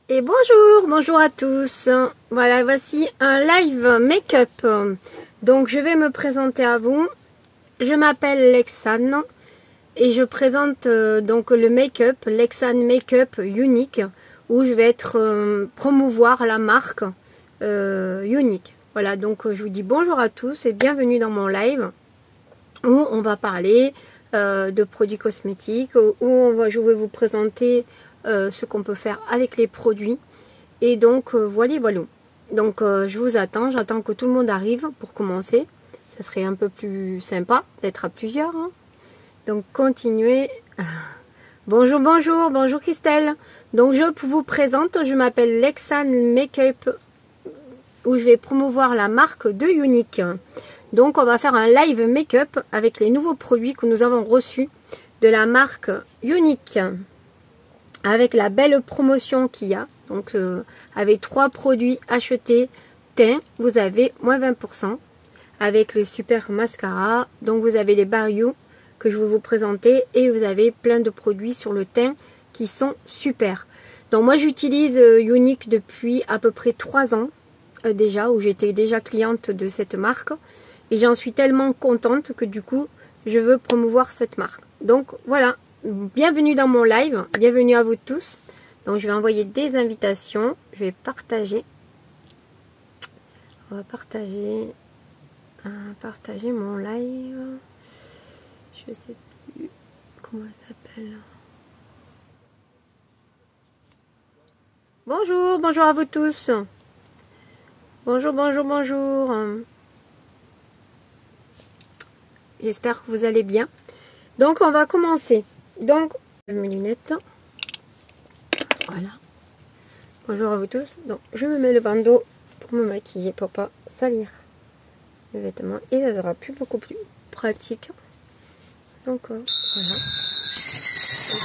Et bonjour, bonjour à tous. Voilà, voici un live make-up. Donc je vais me présenter à vous. Je m'appelle Lexane et je présente donc le make-up, Lexane Make-up Unique, où je vais être promouvoir la marque Unique. Voilà, donc je vous dis bonjour à tous et bienvenue dans mon live où on va parler de produits cosmétiques, où je vais vous présenter ce qu'on peut faire avec les produits. Et donc voilà. Donc je vous attends, j'attends que tout le monde arrive pour commencer. Ça serait un peu plus sympa d'être à plusieurs, hein. Donc continuez. Bonjour, bonjour, bonjour Christelle. Donc je vous présente, je m'appelle Lexane Make-up, où je vais promouvoir la marque de Unique. Donc on va faire un live make-up avec les nouveaux produits que nous avons reçus de la marque Unique. Avec la belle promotion qu'il y a. Donc avec 3 produits achetés teint, vous avez moins 20%. Avec le super mascara. Donc vous avez les Barrio que je vais vous présenter. Et vous avez plein de produits sur le teint qui sont super. Donc moi j'utilise Unique depuis à peu près 3 ans déjà. Où j'étais déjà cliente de cette marque. Et j'en suis tellement contente que du coup je veux promouvoir cette marque. Donc voilà. Bienvenue dans mon live, bienvenue à vous tous. Donc je vais envoyer des invitations, je vais partager. On va partager mon live. Je sais plus comment ça s'appelle. Bonjour, bonjour à vous tous. Bonjour, bonjour, bonjour. J'espère que vous allez bien. Donc on va commencer. Donc, mes lunettes. Voilà. Bonjour à vous tous. Donc, je me mets le bandeau pour me maquiller, pour pas salir les vêtements. Et ça sera beaucoup plus pratique. Donc, voilà. Donc,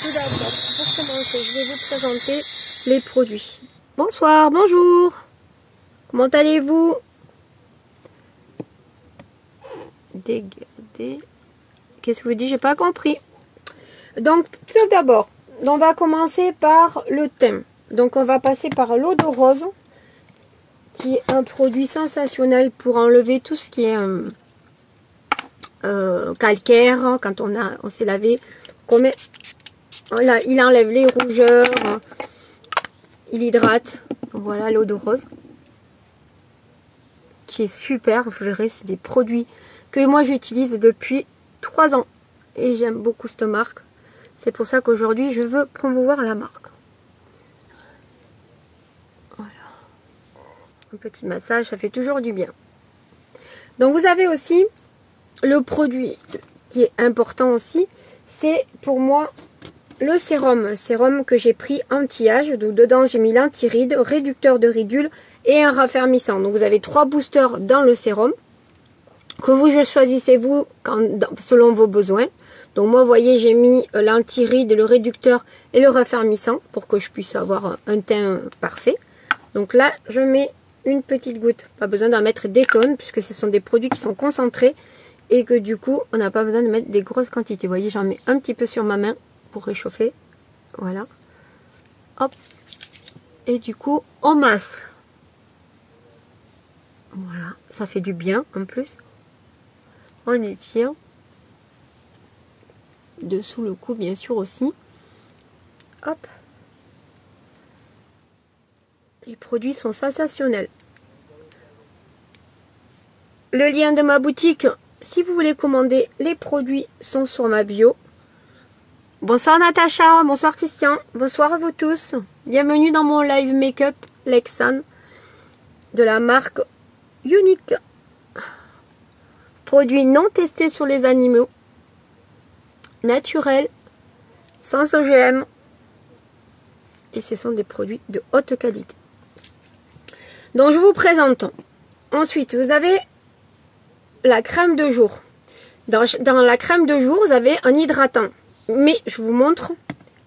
tout d'abord, pour commencer, je vais vous présenter les produits. Bonsoir, bonjour. Comment allez-vous? Dégardez. Qu'est-ce que vous dites? J'ai pas compris. Donc, tout d'abord, on va commencer par le teint. Donc, on va passer par l'eau de rose, qui est un produit sensationnel pour enlever tout ce qui est calcaire, quand on s'est lavé. Voilà, il enlève les rougeurs, il hydrate. Voilà l'eau de rose, qui est super. Vous verrez, c'est des produits que moi j'utilise depuis 3 ans. Et j'aime beaucoup cette marque. C'est pour ça qu'aujourd'hui, je veux promouvoir la marque. Voilà. Un petit massage, ça fait toujours du bien. Donc, vous avez aussi le produit qui est important aussi. C'est pour moi le sérum. Sérum que j'ai pris anti-âge. Donc, dedans, j'ai mis l'anti-rides, réducteur de ridules et un raffermissant. Donc, vous avez 3 boosters dans le sérum que vous choisissez vous selon vos besoins. Donc moi, vous voyez, j'ai mis l'anti-ride, le réducteur et le raffermissant pour que je puisse avoir un teint parfait. Donc là, je mets une petite goutte. Pas besoin d'en mettre des tonnes puisque ce sont des produits qui sont concentrés et que du coup, on n'a pas besoin de mettre des grosses quantités. Vous voyez, j'en mets un petit peu sur ma main pour réchauffer. Voilà. Hop. Et du coup, on masse. Voilà. Ça fait du bien en plus. On étire. Dessous le cou, bien sûr, aussi. Hop. Les produits sont sensationnels. Le lien de ma boutique, si vous voulez commander les produits, sont sur ma bio. Bonsoir Natacha, bonsoir Christian, bonsoir à vous tous. Bienvenue dans mon live make-up Lexane de la marque Unique. Produits non testés sur les animaux. Naturel, sans OGM, et ce sont des produits de haute qualité. Donc je vous présente. Ensuite, vous avez la crème de jour. Dans la crème de jour, vous avez un hydratant. Mais je vous montre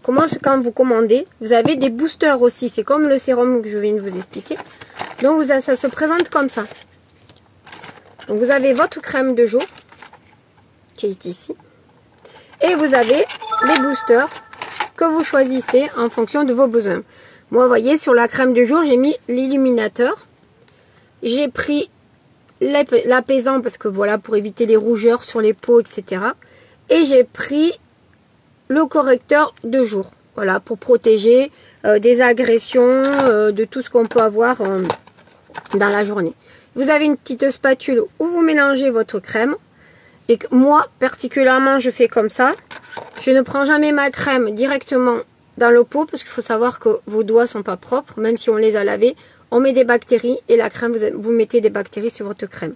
comment, quand vous commandez, vous avez des boosters aussi. C'est comme le sérum que je viens de vous expliquer. Donc ça se présente comme ça. Donc vous avez votre crème de jour, qui est ici. Et vous avez les boosters que vous choisissez en fonction de vos besoins. Moi, vous voyez, sur la crème du jour, j'ai mis l'illuminateur. J'ai pris l'apaisant parce que voilà, pour éviter les rougeurs sur les peaux, etc. Et j'ai pris le correcteur de jour. Voilà, pour protéger des agressions, de tout ce qu'on peut avoir dans la journée. Vous avez une petite spatule où vous mélangez votre crème. Et moi, particulièrement, je fais comme ça. Je ne prends jamais ma crème directement dans le pot parce qu'il faut savoir que vos doigts sont pas propres, même si on les a lavés. On met des bactéries et la crème, vous mettez des bactéries sur votre crème.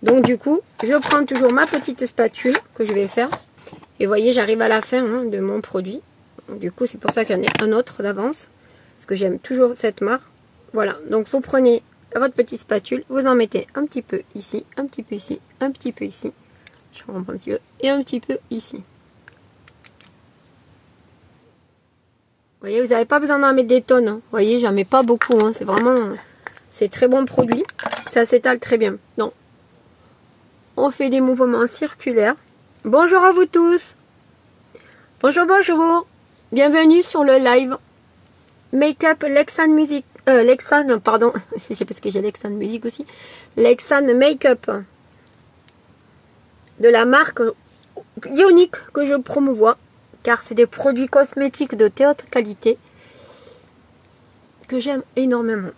Donc du coup, je prends toujours ma petite spatule que je vais faire. Et vous voyez, j'arrive à la fin de mon produit. Donc, du coup, c'est pour ça qu'il y en a un autre d'avance. Parce que j'aime toujours cette marque. Voilà, donc vous prenez votre petite spatule, vous en mettez un petit peu ici, un petit peu ici, un petit peu ici. Je reprends un petit peu et un petit peu ici. Vous voyez, vous n'avez pas besoin d'en mettre des tonnes. Hein. Vous voyez, j'en mets pas beaucoup. Hein. C'est vraiment, c'est très bon produit. Ça s'étale très bien. Donc, on fait des mouvements circulaires. Bonjour à vous tous. Bonjour, bonjour. Bienvenue sur le live Make-up Lexan Music. Lexan, pardon. Je sais pas ce que j'ai Lexan Music aussi. Lexan Make-up. De la marque Ionic que je promouvois. Car c'est des produits cosmétiques de très haute qualité. Que j'aime énormément.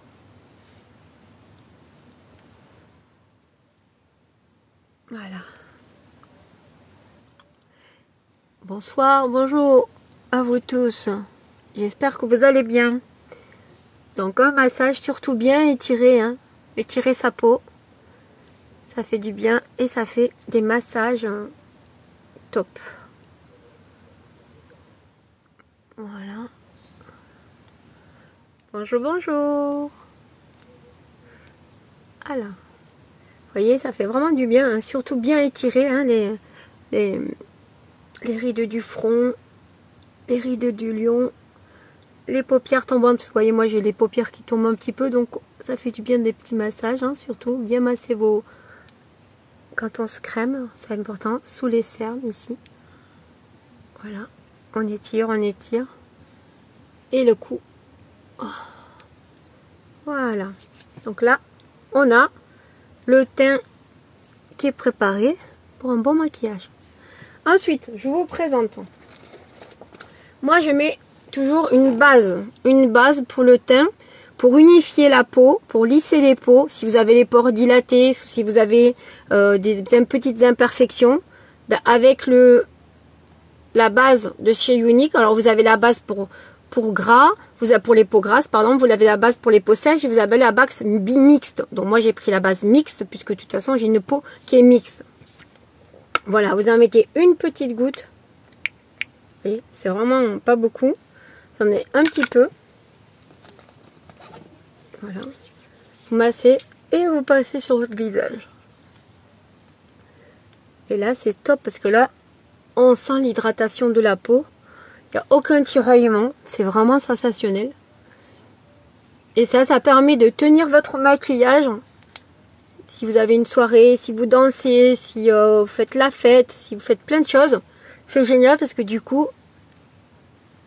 Voilà. Bonsoir, bonjour à vous tous. J'espère que vous allez bien. Donc un massage surtout bien étiré, hein. Étirer sa peau. Ça fait du bien et ça fait des massages top. Voilà. Bonjour, bonjour. Alors. Vous voyez, ça fait vraiment du bien, hein. Surtout bien étiré, hein, les rides du front, les rides du lion, les paupières tombantes. Parce que vous voyez, moi j'ai les paupières qui tombent un petit peu, donc ça fait du bien des petits massages, hein, surtout. Bien masser vos... Quand on se crème, c'est important, sous les cernes ici. Voilà, on étire, on étire. Et le cou. Oh. Voilà. Donc là, on a le teint qui est préparé pour un bon maquillage. Ensuite, je vous présente. Moi, je mets toujours une base pour le teint, pour unifier la peau, pour lisser les peaux. Si vous avez les pores dilatés, si vous avez des petites imperfections, ben avec la base de chez Ionic. Alors, vous avez la base pour gras, pour les peaux grasses, pardon, vous avez la base pour les peaux sèches et vous avez la base mixte. Donc, moi, j'ai pris la base mixte puisque de toute façon, j'ai une peau qui est mixte. Voilà, vous en mettez une petite goutte. Vous voyez, c'est vraiment pas beaucoup. Vous en mettez un petit peu. Voilà. Vous massez et vous passez sur votre visage. Et là, c'est top parce que là, on sent l'hydratation de la peau. Il n'y a aucun tiraillement. C'est vraiment sensationnel. Et ça permet de tenir votre maquillage. Si vous avez une soirée, si vous dansez, si vous faites la fête, si vous faites plein de choses, c'est génial parce que du coup,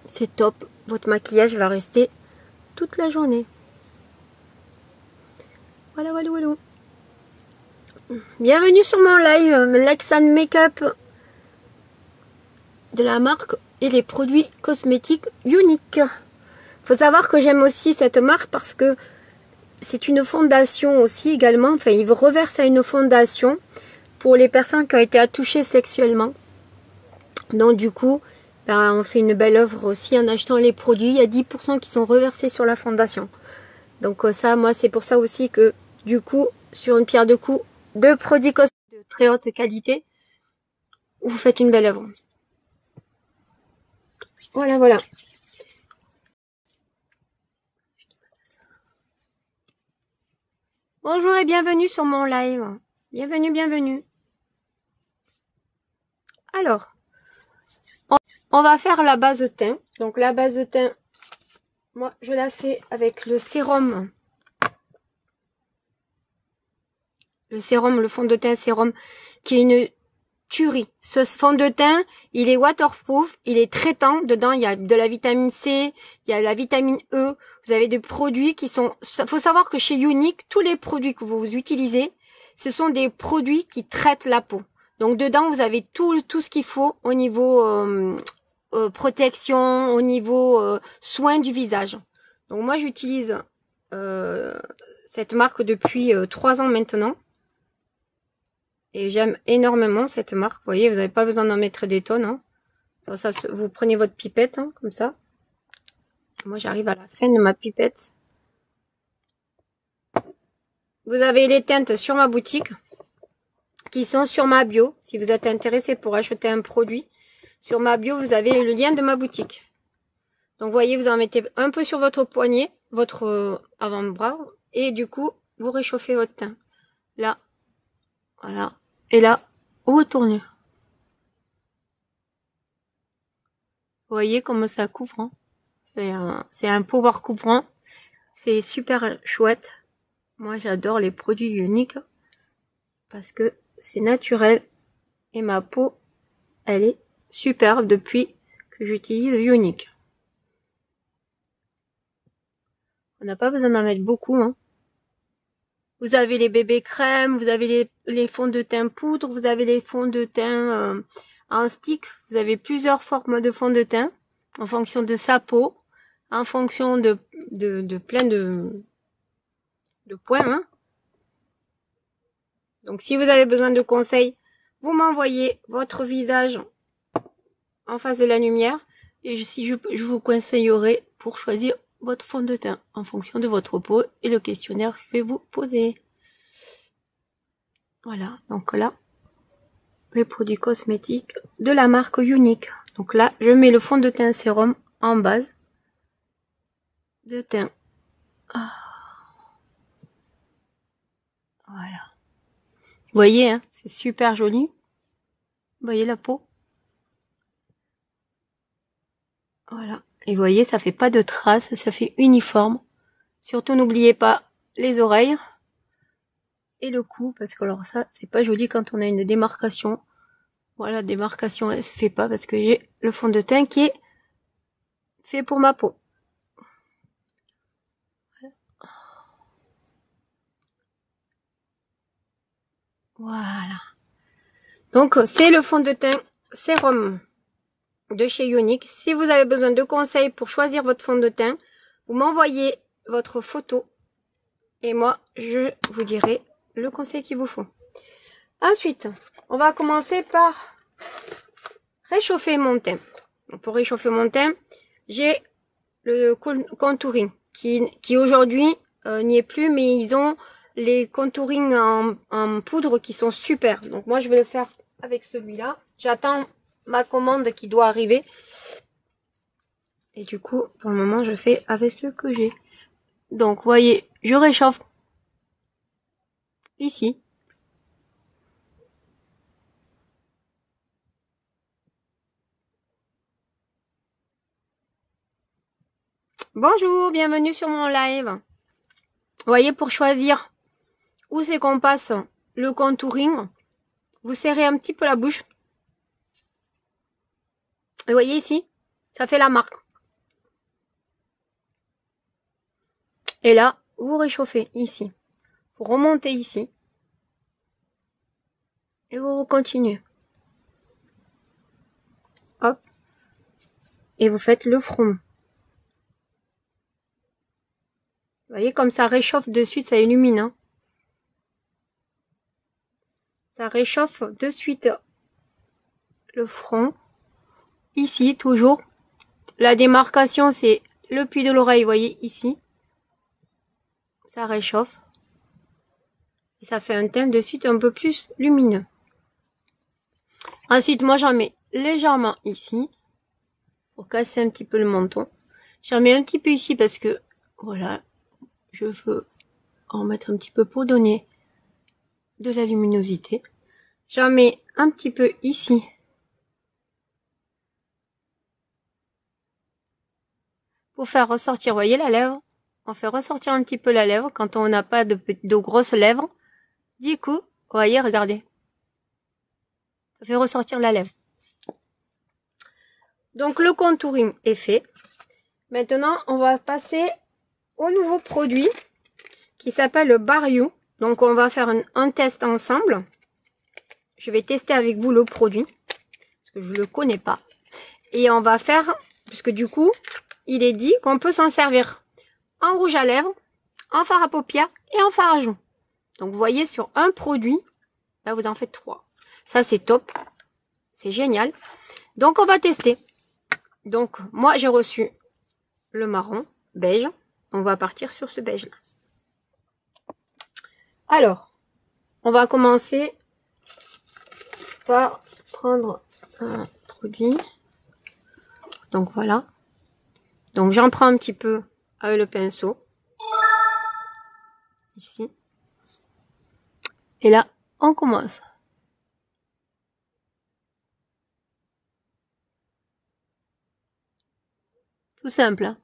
c'est top. Votre maquillage va rester toute la journée. Voilà, voilà, voilà. Bienvenue sur mon live Lexan Makeup de la marque et les produits cosmétiques Ionic. Faut savoir que j'aime aussi cette marque parce que c'est une fondation aussi également. Enfin, ils reversent à une fondation pour les personnes qui ont été touchées sexuellement. Donc du coup, ben, on fait une belle œuvre aussi en achetant les produits. Il y a 10% qui sont reversés sur la fondation. Donc ça, moi, c'est pour ça aussi que du coup, sur une pierre de coups, de produits cosmétiques de très haute qualité, vous faites une belle œuvre. Voilà, voilà. Bonjour et bienvenue sur mon live. Bienvenue, bienvenue. Alors, on va faire la base de teint. Donc la base de teint, moi je la fais avec le sérum. Le sérum, le fond de teint sérum, qui est tuerie. Ce fond de teint, il est waterproof, il est traitant. Dedans, il y a de la vitamine C, il y a la vitamine E. Vous avez des produits qui sont... Faut savoir que chez Younique, tous les produits que vous utilisez, ce sont des produits qui traitent la peau. Donc dedans, vous avez tout ce qu'il faut au niveau protection, au niveau soin du visage. Donc moi, j'utilise cette marque depuis 3 ans maintenant. Et j'aime énormément cette marque. Vous voyez, vous n'avez pas besoin d'en mettre des tonnes. Hein. Vous prenez votre pipette, hein, comme ça. Moi, j'arrive à la fin de ma pipette. Vous avez les teintes sur ma boutique, qui sont sur ma bio. Si vous êtes intéressé pour acheter un produit, sur ma bio, vous avez le lien de ma boutique. Donc, vous voyez, vous en mettez un peu sur votre poignet, votre avant-bras. Et du coup, vous réchauffez votre teint. Là, voilà. Et là, vous retournez. Vous voyez comment ça couvre. Hein. C'est un power couvrant. C'est super chouette. Moi, j'adore les produits Younique parce que c'est naturel et ma peau, elle est superbe depuis que j'utilise Younique. On n'a pas besoin d'en mettre beaucoup. Hein. Vous avez les bébés crèmes, vous avez les fonds de teint poudre, vous avez les fonds de teint en stick. Vous avez plusieurs formes de fonds de teint en fonction de sa peau, en fonction de plein de points. Hein. Donc si vous avez besoin de conseils, vous m'envoyez votre visage en face de la lumière et je vous conseillerai pour choisir votre fond de teint en fonction de votre peau et le questionnaire que je vais vous poser. Voilà, donc là, les produits cosmétiques de la marque Younique. Donc là, je mets le fond de teint sérum en base de teint. Ah. Voilà. Vous voyez, hein, c'est super joli. Vous voyez la peau? Voilà. Et vous voyez, ça fait pas de traces, ça fait uniforme. Surtout, n'oubliez pas les oreilles et le cou, parce que alors ça, c'est pas joli quand on a une démarcation. Voilà, démarcation, elle se fait pas parce que j'ai le fond de teint qui est fait pour ma peau. Voilà. Donc, c'est le fond de teint sérum de chez Younique. Si vous avez besoin de conseils pour choisir votre fond de teint, vous m'envoyez votre photo et moi, je vous dirai le conseil qu'il vous faut. Ensuite, on va commencer par réchauffer mon teint. Pour réchauffer mon teint, j'ai le contouring qui aujourd'hui n'y est plus, mais ils ont les contouring en poudre qui sont super. Donc moi, je vais le faire avec celui-là. J'attends ma commande qui doit arriver. Et du coup, pour le moment, je fais avec ce que j'ai. Donc, vous voyez, je réchauffe ici. Bonjour, bienvenue sur mon live. Vous voyez, pour choisir où c'est qu'on passe le contouring, vous serrez un petit peu la bouche. Et vous voyez ici, ça fait la marque. Et là, vous réchauffez ici. Vous remontez ici. Et vous continuez. Hop. Et vous faites le front. Vous voyez comme ça réchauffe de suite, ça illumine. Hein. Ça réchauffe de suite le front. Ici, toujours. La démarcation, c'est le puits de l'oreille, vous voyez, ici. Ça réchauffe. Et ça fait un teint de suite un peu plus lumineux. Ensuite, moi, j'en mets légèrement ici. Pour casser un petit peu le menton. J'en mets un petit peu ici parce que, voilà, je veux en mettre un petit peu pour donner de la luminosité. J'en mets un petit peu ici. Pour faire ressortir, vous voyez la lèvre? On fait ressortir un petit peu la lèvre quand on n'a pas de grosses lèvres. Du coup, vous voyez, regardez. Ça fait ressortir la lèvre. Donc le contouring est fait. Maintenant, on va passer au nouveau produit qui s'appelle le Bar You. Donc on va faire un test ensemble. Je vais tester avec vous le produit parce que je ne le connais pas. Et on va faire, puisque du coup, il est dit qu'on peut s'en servir en rouge à lèvres, en fard à paupières et en fard à joues. Donc vous voyez, sur un produit, là vous en faites 3. Ça c'est top, c'est génial. Donc on va tester. Donc moi j'ai reçu le marron, beige. On va partir sur ce beige là. Alors, on va commencer par prendre un produit. Donc voilà. Donc j'en prends un petit peu avec le pinceau. Ici. Et là, on commence. Tout simple. Hein.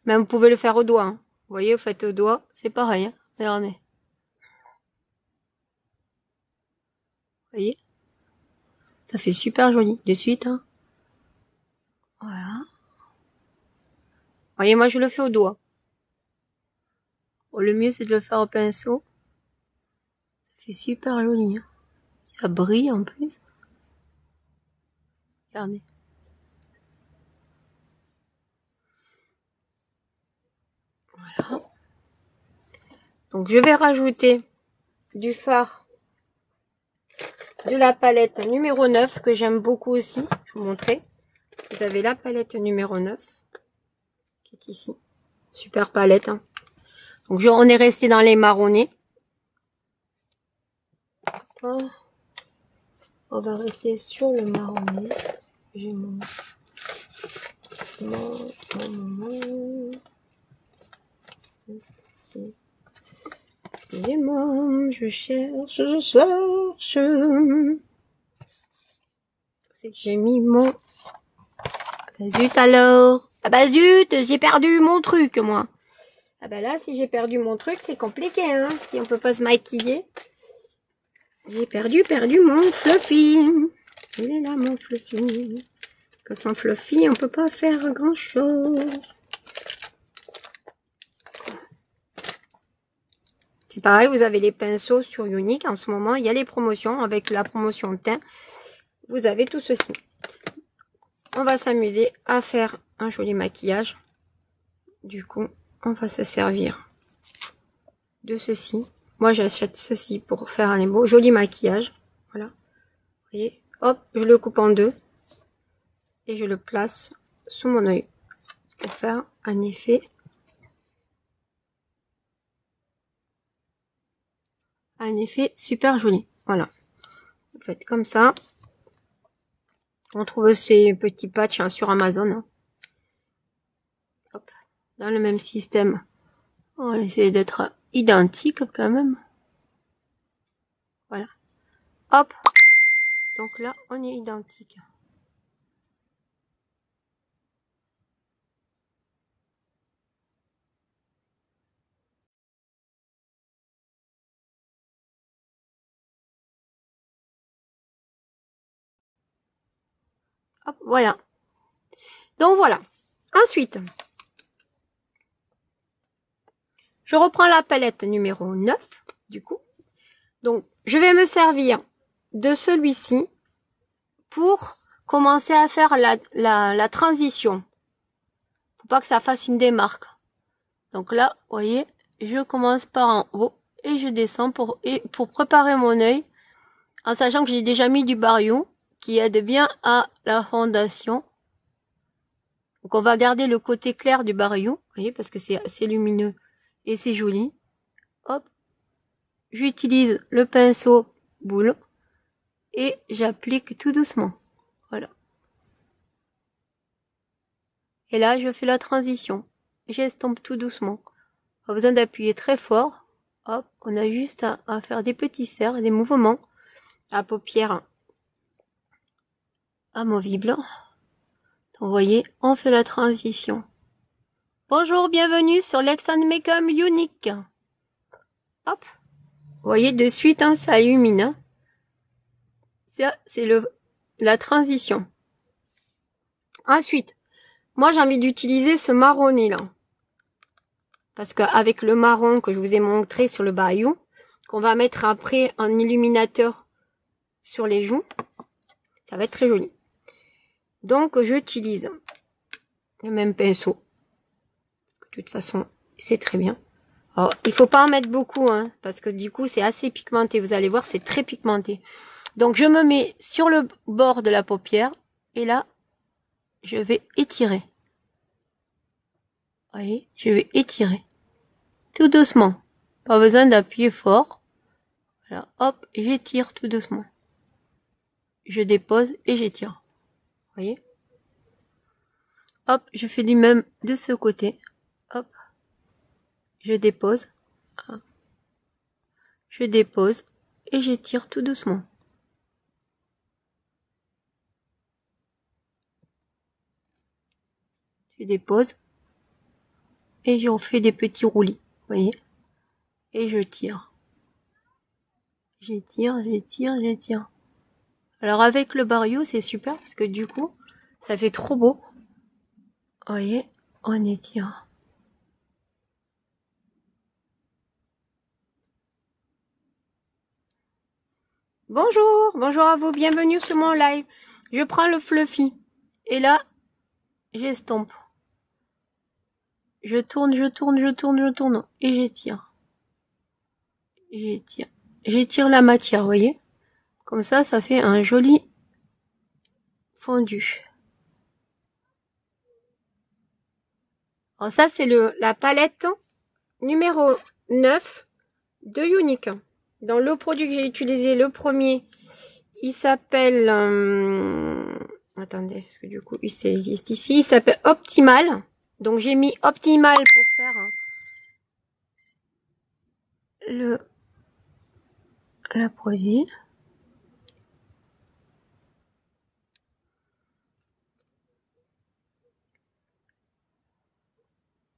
Même vous pouvez le faire au doigt. Hein. Vous voyez, vous faites au doigt, c'est pareil. Hein. Regardez. Vous voyez? Ça fait super joli. De suite. Hein. Voilà. Vous voyez, moi je le fais au doigt. Bon, le mieux c'est de le faire au pinceau. Ça fait super joli. Hein. Ça brille en plus. Regardez. Voilà. Donc je vais rajouter du fard de la palette numéro 9 que j'aime beaucoup aussi. Je vous montrer. Vous avez la palette numéro 9 qui est ici. Super palette. Hein. Donc on est resté dans les marronnés. On va rester sur le marronné. J'ai mon... Excusez-moi, je cherche. C'est que j'ai mis mon... Ah bah zut alors. Ah bah zut, j'ai perdu mon truc, moi. Ah bah là, si j'ai perdu mon truc, c'est compliqué, hein. Si on peut pas se maquiller. J'ai perdu mon Fluffy. Il est là, mon Fluffy. Que sans Fluffy, on peut pas faire grand chose. C'est pareil, vous avez les pinceaux sur Younique. En ce moment, il y a les promotions. Avec la promotion teint, vous avez tout ceci. On va s'amuser à faire un joli maquillage. Du coup, on va se servir de ceci. Moi, j'achète ceci pour faire un beau joli maquillage. Voilà. Vous voyez, hop, je le coupe en deux. Et je le place sous mon œil. Pour faire un effet. Un effet super joli. Voilà. Vous faites comme ça. On trouve ces petits patchs hein, sur Amazon. Hein. Hop. Dans le même système. On va essayer d'être identique quand même. Voilà. Hop. Donc là, on est identique. Hop, voilà. Donc voilà. Ensuite, je reprends la palette numéro 9, du coup. Donc, je vais me servir de celui-ci pour commencer à faire la transition. Faut pas que ça fasse une démarque. Donc là, vous voyez, je commence par en haut et je descends pour préparer mon œil, en sachant que j'ai déjà mis du Bar You qui aide bien à la fondation. Donc on va garder le côté clair du Bar You, vous voyez, parce que c'est assez lumineux et c'est joli. Hop, j'utilise le pinceau boule et j'applique tout doucement. Voilà. Et là, je fais la transition. J'estompe tout doucement. Pas besoin d'appuyer très fort. Hop, on a juste à faire des petits cercles, des mouvements à paupières amovibles. Donc, vous voyez, on fait la transition. Bonjour, bienvenue sur Lexan Makeup Younique. Hop, vous voyez de suite, hein, ça illumine. Hein. Ça, c'est la transition. Ensuite, moi, j'ai envie d'utiliser ce marronné là. Parce qu'avec le marron que je vous ai montré sur le bayou, qu'on va mettre après en illuminateur sur les joues, ça va être très joli. Donc, j'utilise le même pinceau. De toute façon, c'est très bien. Alors, il faut pas en mettre beaucoup, hein, parce que du coup, c'est assez pigmenté. Vous allez voir, c'est très pigmenté. Donc, je me mets sur le bord de la paupière. Et là, je vais étirer. Vous voyez, je vais étirer. Tout doucement. Pas besoin d'appuyer fort. Voilà, hop, j'étire tout doucement. Je dépose et j'étire. Vous voyez? Hop, je fais du même de ce côté. Hop. Je dépose. Je dépose et j'étire tout doucement. Je dépose et j'en fais des petits roulis, vous voyez, et je tire. J'étire, j'étire, j'étire. Alors avec le Bario, c'est super parce que du coup, ça fait trop beau. Vous voyez, on étire. Bonjour, bonjour à vous, bienvenue sur mon live. Je prends le fluffy et là, j'estompe. Je tourne, je tourne, je tourne, je tourne et j'étire. J'étire. J'étire la matière, vous voyez. Comme ça, ça fait un joli fondu. Alors ça, c'est la palette numéro 9 de Unique. Dans le produit que j'ai utilisé, le premier, il s'appelle... attendez, parce que du coup, il existe ici. Il s'appelle Optimal. Donc, j'ai mis Optimal pour faire le produit.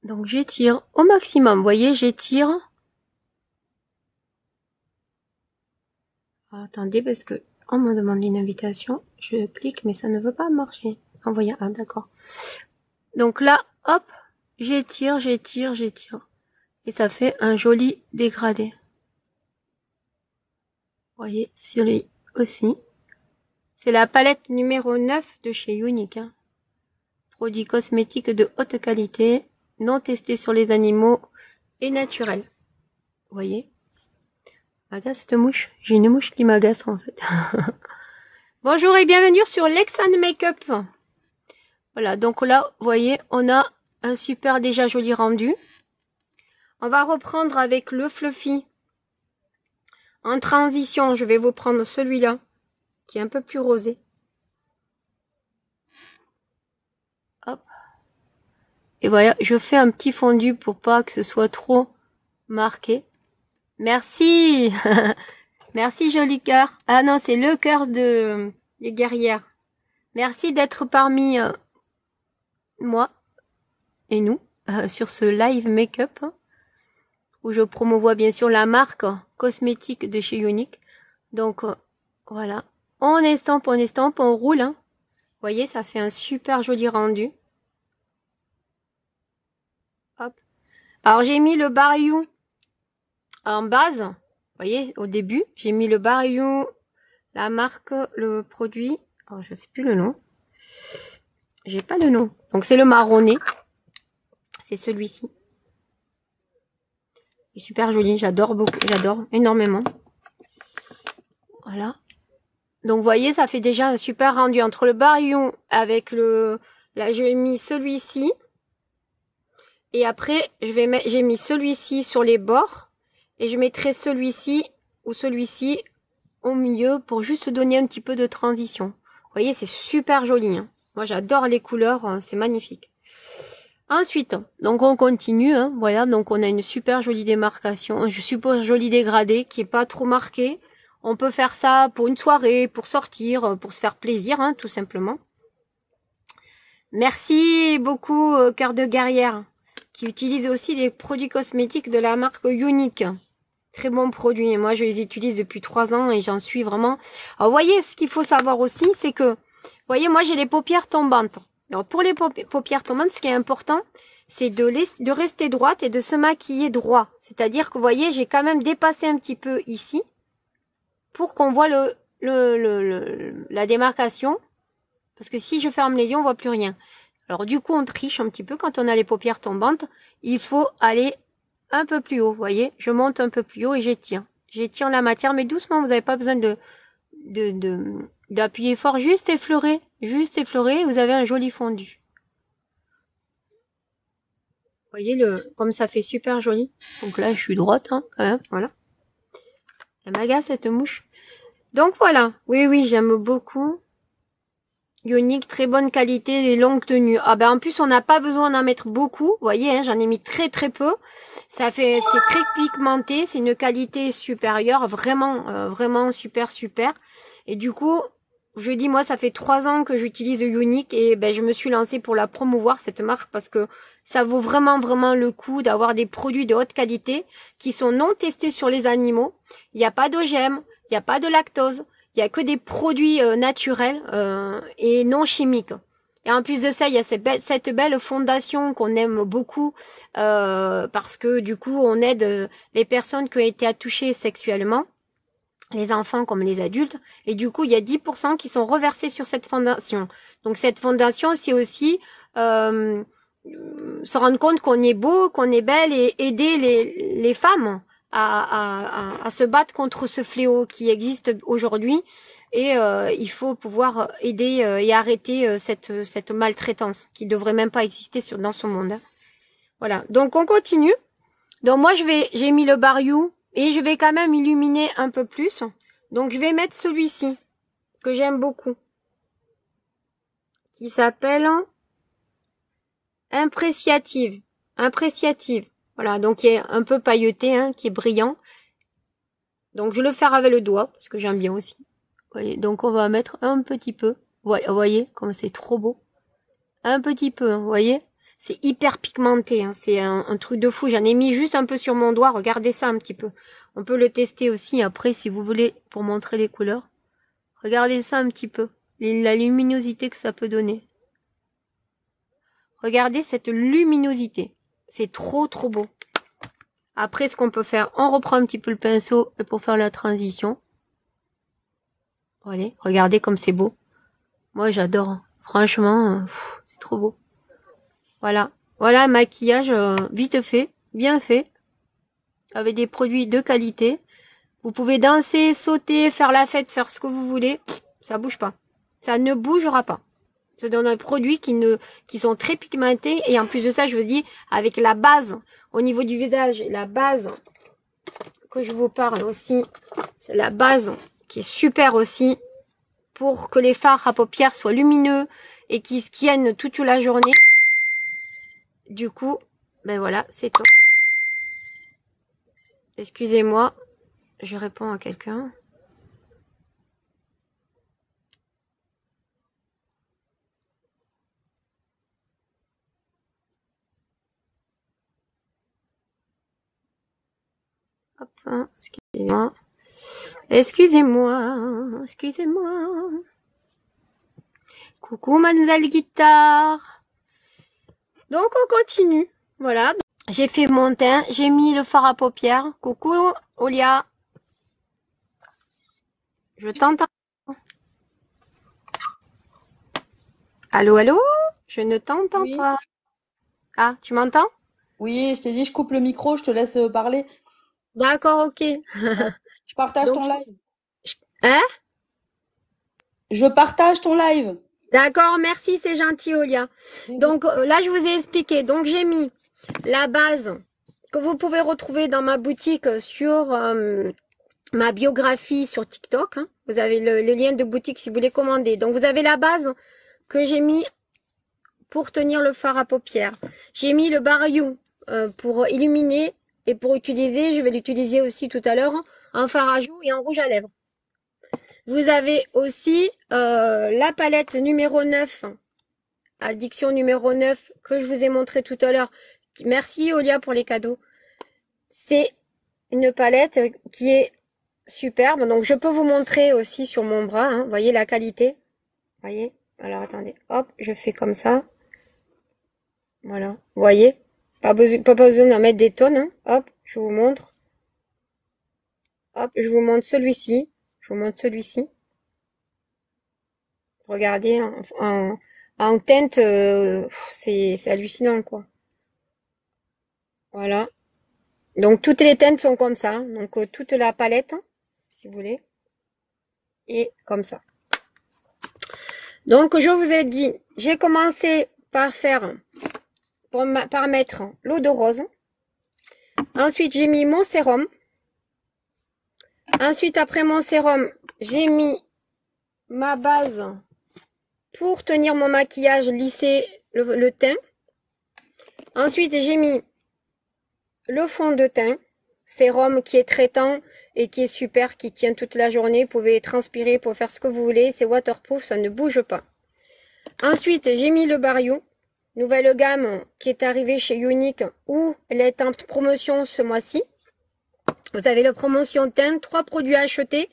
Donc, j'étire au maximum. Vous voyez, j'étire. Attendez, parce que on me demande une invitation. Je clique, mais ça ne veut pas marcher. Envoyer. Ah, d'accord. Donc là, hop, j'étire, j'étire, j'étire. Et ça fait un joli dégradé. Vous voyez, celui aussi. C'est la palette numéro 9 de chez Unique. Hein. Produit cosmétique de haute qualité, non testé sur les animaux et naturel. Vous voyez, m'agace cette mouche. J'ai une mouche qui m'agace en fait. Bonjour et bienvenue sur Lexan Makeup. Voilà, donc là, vous voyez, on a un super déjà joli rendu. On va reprendre avec le Fluffy. En transition, je vais vous prendre celui-là, qui est un peu plus rosé. Hop. Et voilà, je fais un petit fondu pour pas que ce soit trop marqué. Merci. Merci, joli cœur. Ah non, c'est le cœur des guerrières. Merci d'être parmi moi et nous sur ce live make-up où je promouvois bien sûr la marque cosmétique de chez Unique. Donc voilà, on estampe, on roule. Hein. Vous voyez, ça fait un super joli rendu. Hop. Alors j'ai mis le Bariou en base. Vous voyez, au début, j'ai mis le Bariou, la marque, le produit. Alors je sais plus le nom. J'ai pas le nom. Donc c'est le marronné. C'est celui-ci. Il est super joli. J'adore beaucoup. J'adore énormément. Voilà. Donc vous voyez, ça fait déjà un super rendu entre le Bariou avec le... Là, j'ai mis celui-ci. Et après, j'ai mis celui-ci sur les bords. Et je mettrai celui-ci ou celui-ci au milieu pour juste donner un petit peu de transition. Vous voyez, c'est super joli. Hein. Moi, j'adore les couleurs. C'est magnifique. Ensuite, donc on continue. Hein, voilà, donc on a une super jolie démarcation. Un super joli dégradé qui est pas trop marqué. On peut faire ça pour une soirée, pour sortir, pour se faire plaisir, hein, tout simplement. Merci beaucoup, Cœur de Guerrière, qui utilise aussi les produits cosmétiques de la marque Unique. Très bons produits. Moi, je les utilise depuis 3 ans et j'en suis vraiment... Alors, vous voyez, ce qu'il faut savoir aussi, c'est que, vous voyez, moi, j'ai les paupières tombantes. Alors, pour les paupières tombantes, ce qui est important, c'est de rester droite et de se maquiller droit. C'est-à-dire que, vous voyez, j'ai quand même dépassé un petit peu ici pour qu'on voit la démarcation. Parce que si je ferme les yeux, on voit plus rien. Alors, du coup, on triche un petit peu quand on a les paupières tombantes. Il faut aller un peu plus haut, vous voyez, je monte un peu plus haut et j'étire. J'étire la matière, mais doucement, vous n'avez pas besoin d'appuyer fort, juste effleurer, vous avez un joli fondu. Vous voyez, comme ça fait super joli. Donc là, je suis droite, hein, quand même, voilà. Elle m'agace, cette mouche. Donc voilà, oui, j'aime beaucoup. Ionique, très bonne qualité, les longues tenues. Ah ben en plus on n'a pas besoin d'en mettre beaucoup, vous voyez, hein, j'en ai mis très peu. C'est très pigmenté, c'est une qualité supérieure, vraiment super. Et du coup, je dis moi ça fait 3 ans que j'utilise Ionique et ben je me suis lancée pour la promouvoir cette marque parce que ça vaut vraiment le coup d'avoir des produits de haute qualité qui sont non testés sur les animaux. Il n'y a pas d'OGM, il n'y a pas de lactose. Il y a que des produits naturels et non chimiques. Et en plus de ça, il y a cette belle fondation qu'on aime beaucoup parce que du coup, on aide les personnes qui ont été touchées sexuellement, les enfants comme les adultes. Et du coup, il y a 10% qui sont reversés sur cette fondation. Donc cette fondation, c'est aussi se rendre compte qu'on est beau, qu'on est belle et aider les femmes à se battre contre ce fléau qui existe aujourd'hui et il faut pouvoir aider et arrêter cette maltraitance qui devrait même pas exister dans ce monde. Hein. Voilà, donc on continue. Donc moi j'ai mis le Bariou et je vais quand même illuminer un peu plus. Donc je vais mettre celui-ci que j'aime beaucoup qui s'appelle Impressiative. Voilà, donc qui est un peu pailleté, hein, qui est brillant. Donc je vais le faire avec le doigt, parce que j'aime bien aussi. Vous voyez, donc on va mettre un petit peu. Vous voyez, comme c'est trop beau. Un petit peu, hein, vous voyez. C'est hyper pigmenté, hein, c'est un truc de fou. J'en ai mis juste un peu sur mon doigt, regardez ça un petit peu. On peut le tester aussi après si vous voulez, pour montrer les couleurs. Regardez ça un petit peu, la luminosité que ça peut donner. Regardez cette luminosité. C'est trop beau. Après, ce qu'on peut faire, on reprend un petit peu le pinceau pour faire la transition. Allez, regardez comme c'est beau. Moi, j'adore. Hein. Franchement, c'est trop beau. Voilà. Voilà un maquillage vite fait, bien fait, avec des produits de qualité. Vous pouvez danser, sauter, faire la fête, faire ce que vous voulez. Ça bouge pas. Ça ne bougera pas. C'est dans un produit qui sont très pigmentés. Et en plus de ça, je vous dis, avec la base au niveau du visage, la base que je vous parle aussi, c'est la base qui est super aussi pour que les fards à paupières soient lumineux et qui tiennent toute la journée. Du coup, ben voilà, c'est top. Excusez-moi, je réponds à quelqu'un. Hop, hein, excusez-moi. Excusez-moi. Coucou Mademoiselle Guitare. Donc on continue. Voilà. J'ai fait mon teint, j'ai mis le fard à paupières. Coucou Olia. Je t'entends. Allô, allô? Je ne t'entends pas. Ah, tu m'entends? Oui, je t'ai dit, je coupe le micro, je te laisse parler. D'accord, ok. Je partage Donc, ton live. hein? Je partage ton live. D'accord, merci, c'est gentil, Olia. Bisous. Donc là, je vous ai expliqué. Donc, j'ai mis la base que vous pouvez retrouver dans ma boutique sur ma biographie sur TikTok. Hein. Vous avez le lien de boutique si vous voulez commander. Donc, vous avez la base que j'ai mis pour tenir le fard à paupières. J'ai mis le Bariou pour illuminer et pour utiliser, je vais l'utiliser aussi tout à l'heure, en fard à joues et en rouge à lèvres. Vous avez aussi la palette numéro 9, addiction numéro 9, que je vous ai montré tout à l'heure. Merci Olia pour les cadeaux. C'est une palette qui est superbe. Donc, je peux vous montrer aussi sur mon bras. Hein. Vous voyez la qualité? Vous voyez? Alors, attendez. Hop, je fais comme ça. Voilà. Vous voyez? Pas besoin d'en mettre des tonnes. Hein. Hop, je vous montre. Hop, je vous montre celui-ci. Je vous montre celui-ci. Regardez, en teinte, c'est hallucinant, quoi. Voilà. Donc, toutes les teintes sont comme ça. Donc, toute la palette, si vous voulez, est comme ça. Donc, je vous ai dit, j'ai commencé par faire, par mettre l'eau de rose. Ensuite, j'ai mis mon sérum. Ensuite, après mon sérum, j'ai mis ma base pour tenir mon maquillage, lisser le teint. Ensuite, j'ai mis le fond de teint, sérum qui est traitant et qui est super, qui tient toute la journée. Vous pouvez transpirer pour faire ce que vous voulez. C'est waterproof, ça ne bouge pas. Ensuite, j'ai mis le Barrio, nouvelle gamme qui est arrivée chez Unique, où elle est en promotion ce mois-ci. Vous avez la promotion teint, 3 produits à acheter.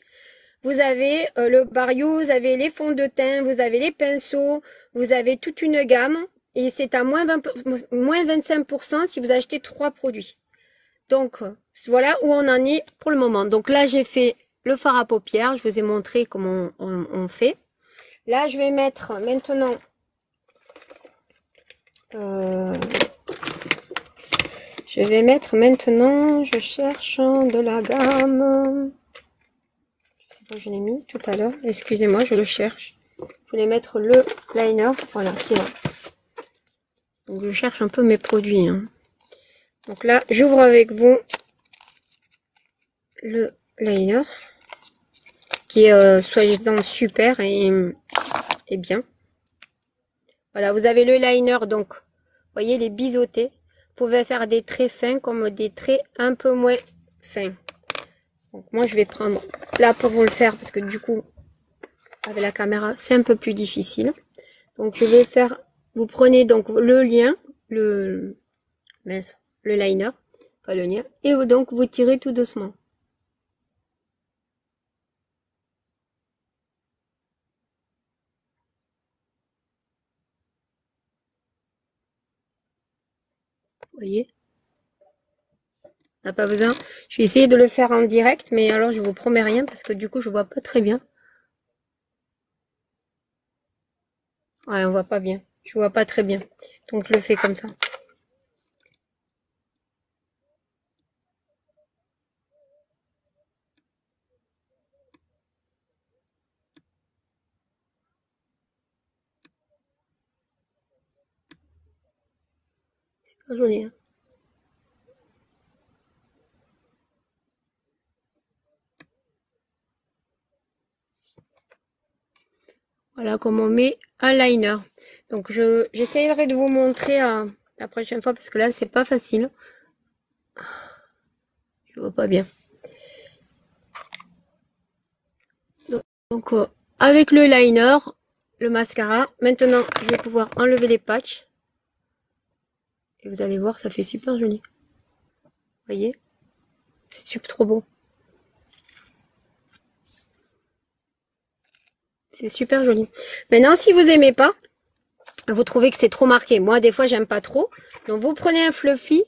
Vous avez le Barrio, vous avez les fonds de teint, vous avez les pinceaux, vous avez toute une gamme. Et c'est à moins 25% si vous achetez 3 produits. Donc, voilà où on en est pour le moment. Donc là, j'ai fait le fard à paupières. Je vous ai montré comment on fait. Là, je vais mettre maintenant... je cherche de la gamme. Je sais pas où je l'ai mis tout à l'heure. Excusez-moi, je le cherche. Je voulais mettre le liner. Voilà, qui est là. Donc, je cherche un peu mes produits. Hein. Donc là, j'ouvre avec vous le liner qui est soi-disant super et bien. Voilà, vous avez le liner, donc, vous voyez les biseautés. Vous pouvez faire des traits fins comme des traits un peu moins fins. Donc moi, je vais prendre là pour vous le faire parce que du coup, avec la caméra, c'est un peu plus difficile. Donc je vais faire, vous prenez donc le lien, le liner, pas le lien, et donc vous tirez tout doucement. Vous voyez? N'a pas besoin. Je vais essayer de le faire en direct, mais alors je vous promets rien parce que du coup je vois pas très bien. Ouais, on voit pas bien. Je vois pas très bien. Donc je le fais comme ça. C'est pas joli, hein. Voilà comment on met un liner. Donc j'essayerai de vous montrer la prochaine fois parce que là c'est pas facile. Je vois pas bien. Donc avec le liner, le mascara, maintenant je vais pouvoir enlever les patchs. Et vous allez voir, ça fait super joli. Vous voyez? C'est super trop beau. C'est super joli. Maintenant, si vous aimez pas, vous trouvez que c'est trop marqué. Moi, des fois, j'aime pas trop. Donc, vous prenez un fluffy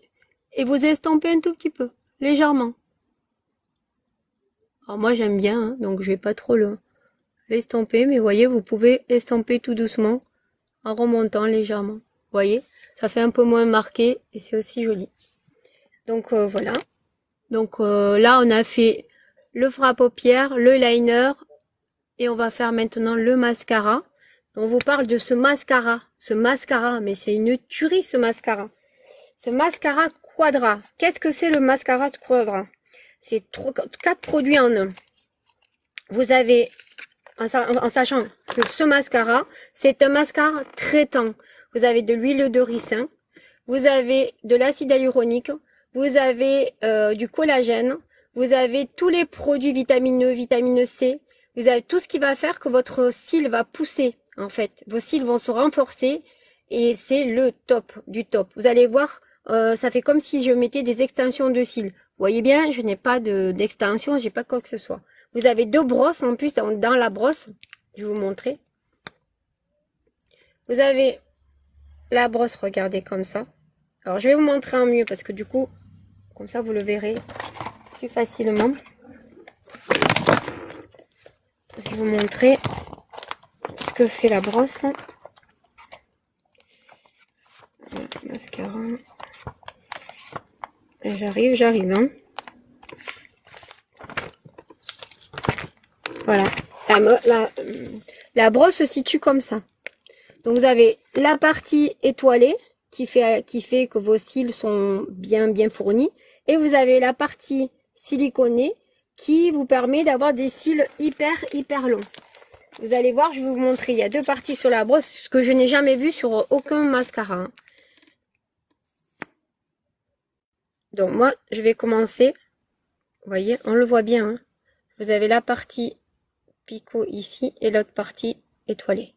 et vous estampez un tout petit peu, légèrement. Alors, moi, j'aime bien, hein, donc je vais pas trop l'estamper. Mais vous voyez, vous pouvez estamper tout doucement en remontant légèrement. Vous voyez, ça fait un peu moins marqué et c'est aussi joli. Donc, voilà. Donc, là, on a fait le fard à paupières, le liner. Et on va faire maintenant le mascara. On vous parle de ce mascara. Ce mascara, mais c'est une tuerie ce mascara. Ce mascara Quadra. Qu'est-ce que c'est le mascara Quadra? C'est 4 produits en un. Vous avez, en sachant que ce mascara, c'est un mascara traitant. Vous avez de l'huile de ricin. Vous avez de l'acide hyaluronique. Vous avez du collagène. Vous avez tous les produits vitamine E, vitamine C. Vous avez tout ce qui va faire que votre cil va pousser, en fait. Vos cils vont se renforcer et c'est le top du top. Vous allez voir, ça fait comme si je mettais des extensions de cils. Vous voyez bien, je n'ai pas d'extension, j'ai pas quoi que ce soit. Vous avez deux brosses en plus dans la brosse. Je vais vous montrer. Vous avez la brosse, regardez comme ça. Alors je vais vous montrer en mieux parce que du coup, comme ça vous le verrez plus facilement. Je vais vous montrer ce que fait la brosse. Mascara. J'arrive. Hein. Voilà. La brosse se situe comme ça. Donc vous avez la partie étoilée qui fait que vos cils sont bien fournis. Et vous avez la partie siliconée qui vous permet d'avoir des cils hyper longs. Vous allez voir, je vais vous montrer. Il y a deux parties sur la brosse, ce que je n'ai jamais vu sur aucun mascara. Hein. Donc moi, je vais commencer. Vous voyez, on le voit bien. Hein. Vous avez la partie picot ici et l'autre partie étoilée.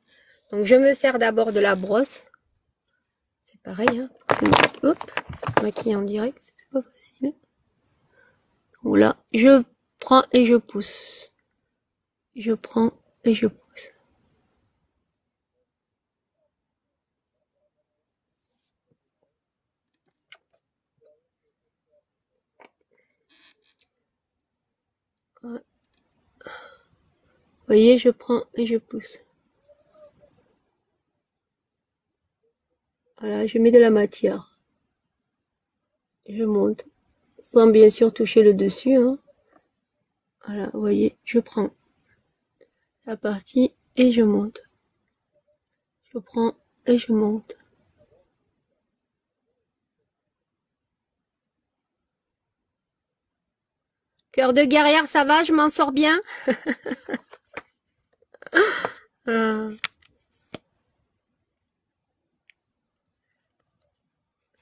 Donc je me sers d'abord de la brosse. C'est pareil. Hein. Hop, maquiller en direct, c'est pas facile. Donc là, je prends et je pousse. Je prends et je pousse. Vous voyez, je prends et je pousse. Voilà, je mets de la matière. Je monte. Sans bien sûr toucher le dessus. Hein. Voilà, vous voyez, je prends la partie et je monte. Je prends et je monte. Cœur de guerrière, ça va, je m'en sors bien. Parce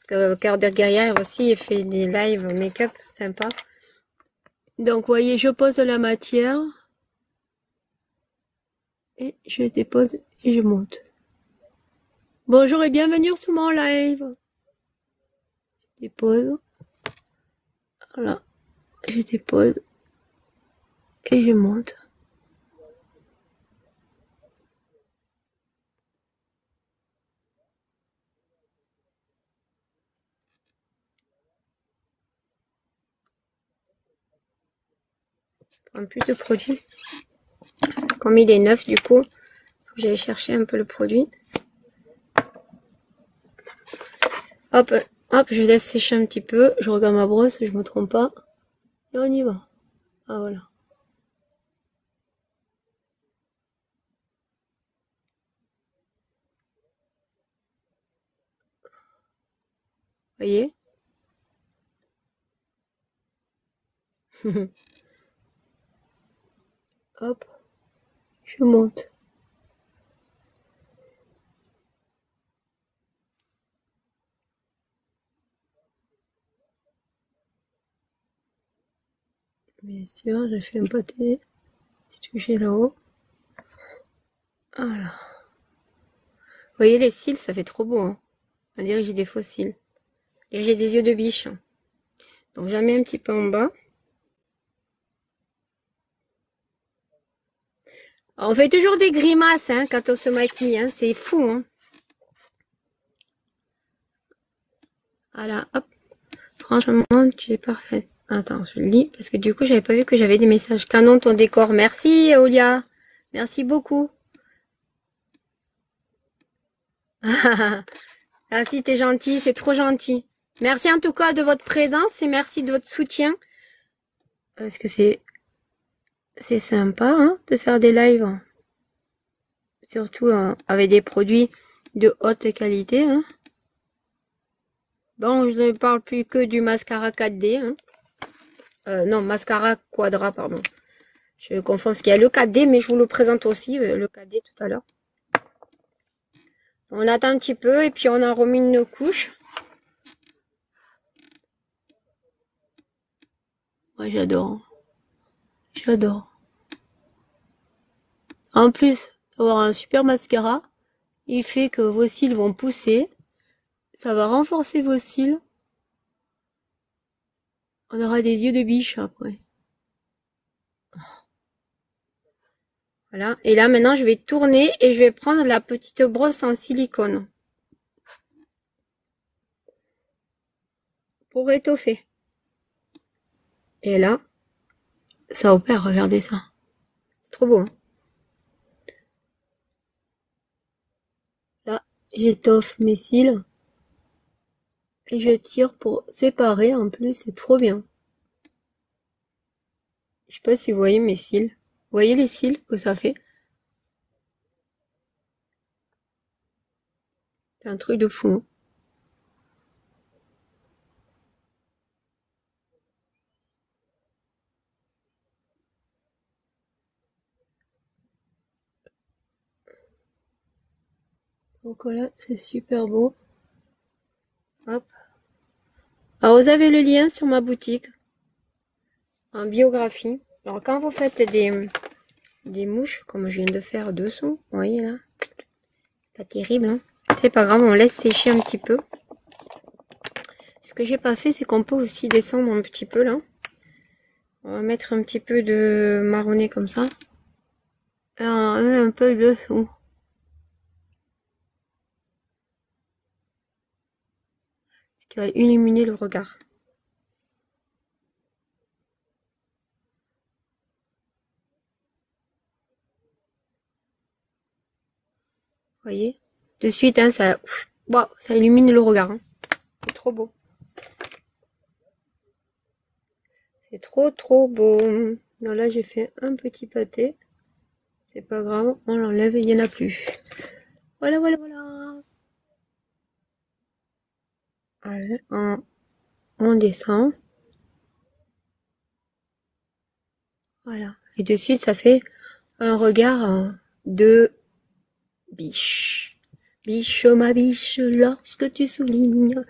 que Cœur de guerrière aussi, il fait des lives make-up, sympa. Donc, vous voyez, je pose la matière. Et je dépose et je monte. Bonjour et bienvenue sur mon live. Je dépose. Voilà. Je dépose. Et je monte. En plus de produit. Comme il est neuf, du coup, j'allais chercher un peu le produit. Hop, hop, je laisse sécher un petit peu. Je regarde ma brosse, je me trompe pas. Et on y va. Ah voilà. Voyez. Hop, je monte. Bien sûr, je fais un pâté. J'ai touché là-haut. Voilà. Vous voyez les cils, ça fait trop beau. Hein. On dirait que j'ai des faux cils. Et j'ai des yeux de biche. Donc j'en mets un petit peu en bas. On fait toujours des grimaces hein, quand on se maquille, hein, c'est fou. Hein. Voilà, hop. Franchement, tu es parfaite. Attends, je le lis parce que du coup, j'avais pas vu que j'avais des messages. Canon ton décor. Merci, Olia. Merci beaucoup. Ah si, t'es gentil, c'est trop gentil. Merci en tout cas de votre présence et merci de votre soutien. Parce que c'est sympa hein, de faire des lives. Surtout avec des produits de haute qualité. Hein. Bon, je ne parle plus que du mascara 4D. Hein. Non, mascara quadra, pardon. Je confonds parce qu'il y a le 4D, mais je vous le présente aussi, le 4D tout à l'heure. On attend un petit peu et puis on en remet une couche. Moi, j'adore. J'adore. En plus d'avoir un super mascara, il fait que vos cils vont pousser. Ça va renforcer vos cils. On aura des yeux de biche après. Voilà. Et là, maintenant, je vais tourner et je vais prendre la petite brosse en silicone. Pour étoffer. Et là, ça opère, regardez ça. C'est trop beau. Hein. Là, j'étoffe mes cils. Et je tire pour séparer en plus, c'est trop bien. Je sais pas si vous voyez mes cils. Vous voyez les cils que ça fait? C'est un truc de fou. Hein. Donc voilà, c'est super beau. Hop. Alors vous avez le lien sur ma boutique en biographie. Alors quand vous faites des mouches, comme je viens de faire dessous, vous voyez là, pas terrible, hein. C'est pas grave, on laisse sécher un petit peu. Ce que j'ai pas fait, c'est qu'on peut aussi descendre un petit peu là. On va mettre un petit peu de marronné comme ça. Un peu de dessous. Ce qui va illuminer le regard. Vous voyez? De suite, hein, ça, wow, ça illumine le regard. Hein. C'est trop beau. C'est trop trop beau. Non, là, j'ai fait un petit pâté. C'est pas grave, on l'enlève, il n'y en a plus. Voilà, voilà, voilà. Allez, on descend. Voilà. Et de suite, ça fait un regard de biche. Biche, ma biche, lorsque tu soulignes.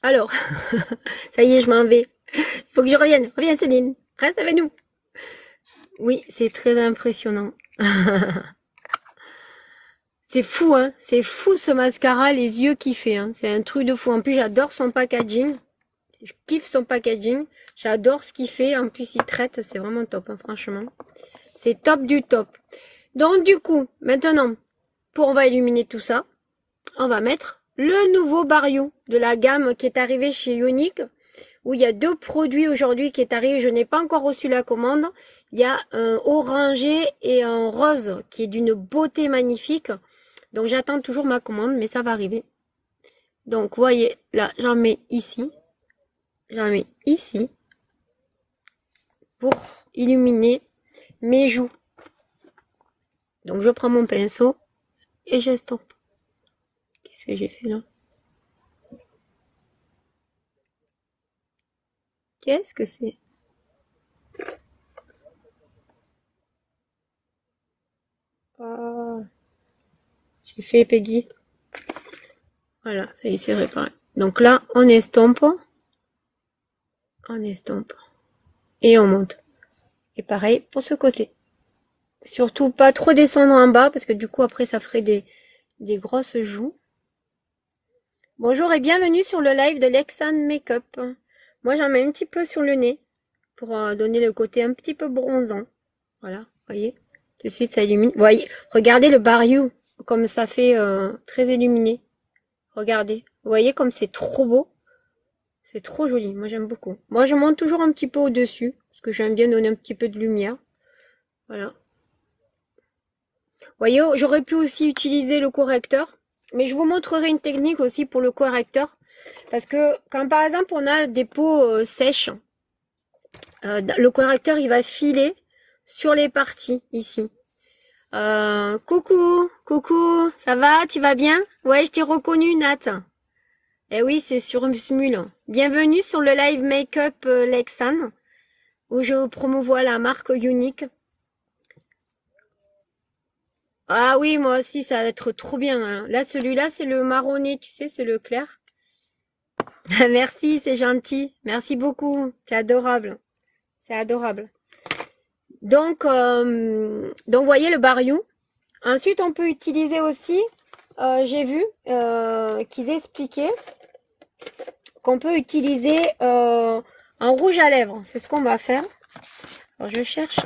Alors, ça y est, je m'en vais. Faut que je revienne. Reviens, Céline. Reste avec nous. Oui, c'est très impressionnant. C'est fou, hein. C'est fou ce mascara, les yeux qu'il fait. Hein. C'est un truc de fou. En plus, j'adore son packaging. Je kiffe son packaging. J'adore ce qu'il fait. En plus, il traite. C'est vraiment top, hein, franchement. C'est top du top. Donc, du coup, maintenant, on va illuminer tout ça, on va mettre le nouveau Barrio de la gamme qui est arrivé chez Younique, où il y a 2 produits aujourd'hui qui est arrivé. Je n'ai pas encore reçu la commande. Il y a un orangé et un rose qui est d'une beauté magnifique. Donc, j'attends toujours ma commande, mais ça va arriver. Donc, vous voyez, là, j'en mets ici. J'en mets ici. Pour illuminer mes joues. Donc, je prends mon pinceau et j'estompe. Qu'est-ce que j'ai fait là? Qu'est-ce que c'est? Ah, j'ai fait Peggy. Voilà, ça y est, c'est réparé. Donc là, on estompe. On estompe. Et on monte. Et pareil pour ce côté. Surtout pas trop descendre en bas, parce que du coup, après, ça ferait des grosses joues. Bonjour et bienvenue sur le live de Lexan Makeup. Moi, j'en mets un petit peu sur le nez, pour donner le côté un petit peu bronzant. Voilà, vous voyez. De suite, ça illumine. Vous voyez, regardez le Barrio, comme ça fait très illuminé. Regardez. Vous voyez comme c'est trop beau. C'est trop joli. Moi, j'aime beaucoup. Moi, je monte toujours un petit peu au-dessus. Parce que j'aime bien donner un petit peu de lumière. Voilà. Vous voyez, j'aurais pu aussi utiliser le correcteur. Mais je vous montrerai une technique aussi pour le correcteur. Parce que quand par exemple on a des peaux sèches, le correcteur il va filer sur les parties ici. Coucou, coucou, ça va, tu vas bien? Ouais, je t'ai reconnu, Nat. Eh oui, c'est sur Smule. Bienvenue sur le live Make-up Lexan, où je promouvois la marque Younique. Ah oui, moi aussi, ça va être trop bien. Hein. Là, celui-là, c'est le marronné, tu sais, c'est le clair. Merci, c'est gentil. Merci beaucoup. C'est adorable. C'est adorable. Donc, voyez le Barrio. Ensuite, on peut utiliser aussi, j'ai vu qu'ils expliquaient qu'on peut utiliser en rouge à lèvres. C'est ce qu'on va faire. Alors je cherche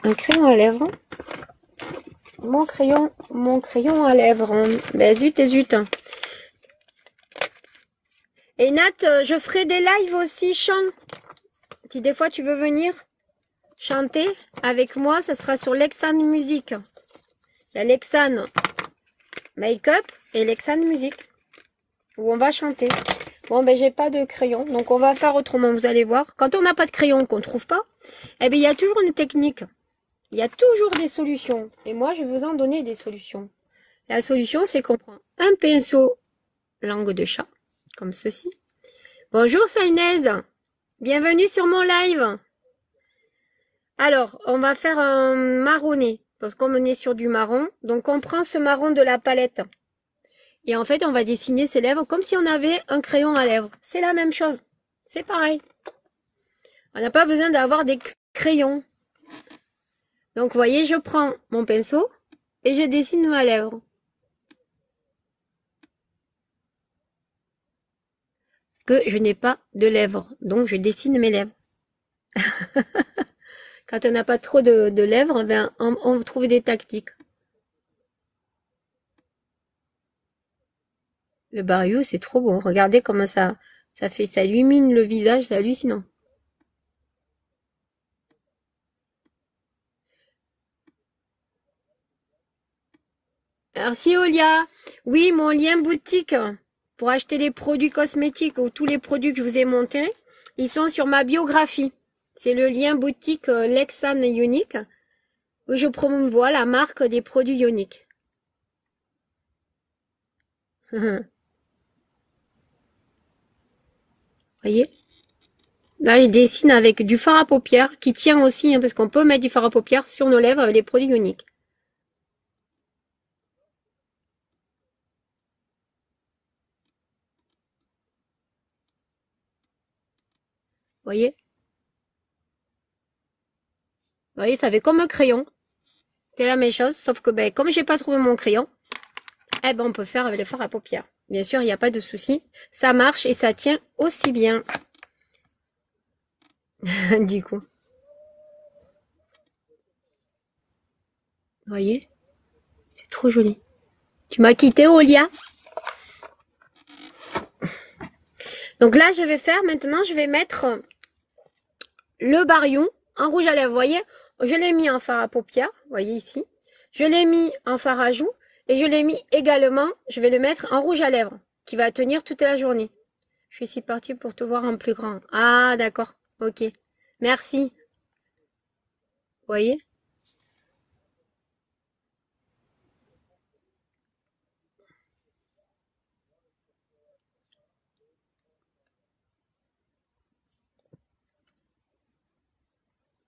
un crayon à lèvres. Mon crayon à lèvres. Ben zut et zut. Et Nat, je ferai des lives aussi chant. Si des fois tu veux venir chanter avec moi, ça sera sur Lexan Musique. La Lexan Make-up et Lexan Musique. Où on va chanter. Bon, ben j'ai pas de crayon, donc on va faire autrement, vous allez voir. Quand on n'a pas de crayon, qu'on trouve pas, eh bien il y a toujours une technique. Il y a toujours des solutions. Et moi, je vais vous en donner des solutions. La solution, c'est qu'on prend un pinceau langue de chat, comme ceci. Bonjour Saïnez, bienvenue sur mon live. Alors, on va faire un marronné, parce qu'on est sur du marron. Donc, on prend ce marron de la palette. Et en fait, on va dessiner ses lèvres comme si on avait un crayon à lèvres. C'est la même chose. C'est pareil. On n'a pas besoin d'avoir des crayons. Donc, vous voyez, je prends mon pinceau et je dessine ma lèvre. Parce que je n'ai pas de lèvres. Donc, je dessine mes lèvres. Quand on n'a pas trop de lèvres, ben, on trouve des tactiques. Le Barrio, c'est trop beau. Regardez comment ça fait, ça illumine le visage, c'est hallucinant. Merci Olia. Oui, mon lien boutique pour acheter les produits cosmétiques ou tous les produits que je vous ai montés, ils sont sur ma biographie. C'est le lien boutique Lexan Unique où je promouvois la marque des produits Unique. Voyez? Là, je dessine avec du fard à paupières qui tient aussi, hein, parce qu'on peut mettre du fard à paupières sur nos lèvres avec les produits Unique. Voyez? Voyez, ça fait comme un crayon. C'est la même chose, sauf que ben, comme j'ai pas trouvé mon crayon, eh ben on peut faire avec le fard à paupières. Bien sûr, il n'y a pas de souci. Ça marche et ça tient aussi bien. Du coup. Voyez? C'est trop joli. Tu m'as quitté, Olia? Donc là, je vais faire, maintenant, je vais mettre le barion en rouge à lèvres. Vous voyez? Je l'ai mis en fard à paupières. Vous voyez ici? Je l'ai mis en fard à joues. Et je l'ai mis également, je vais le mettre en rouge à lèvres, qui va tenir toute la journée. Je suis ici partie pour te voir en plus grand. Ah, d'accord. Ok. Merci. Vous voyez?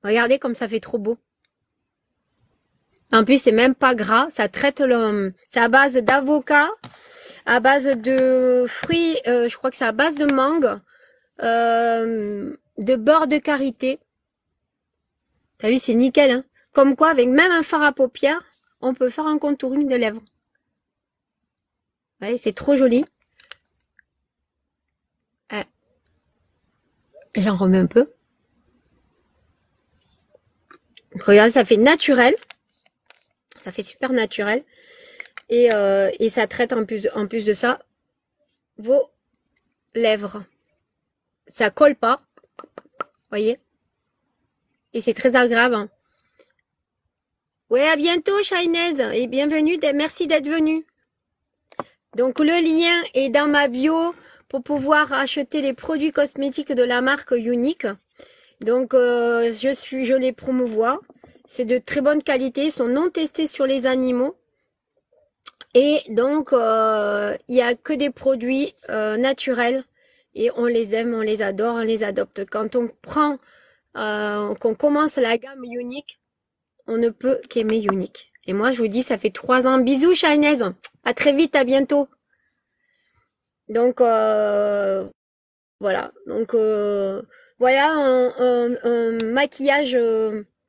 Regardez comme ça fait trop beau. En plus, c'est même pas gras. Ça traite le... C'est à base d'avocat, à base de fruits, je crois que c'est à base de mangue, de beurre de karité. T'as vu, c'est nickel, hein. Comme quoi, avec même un fard à paupières, on peut faire un contouring de lèvres. Ouais, c'est trop joli. J'en remets un peu. Regarde, ça fait naturel. Ça fait super naturel. Et ça traite en plus de ça vos lèvres. Ça colle pas. Voyez? Et c'est très agréable. Hein. Ouais, à bientôt, Shainez. Et bienvenue. Merci d'être venu. Donc, le lien est dans ma bio pour pouvoir acheter les produits cosmétiques de la marque Unique. Donc, je les promouvois. C'est de très bonne qualité. Ils sont non testés sur les animaux. Et donc, il n'y a que des produits naturels. Et on les aime, on les adore, on les adopte. Quand on prend, qu'on commence la gamme Unique, on ne peut qu'aimer Unique. Et moi, je vous dis, ça fait 3 ans. Bisous, Shainez. À très vite, à bientôt. Donc, voilà. Donc, voilà un maquillage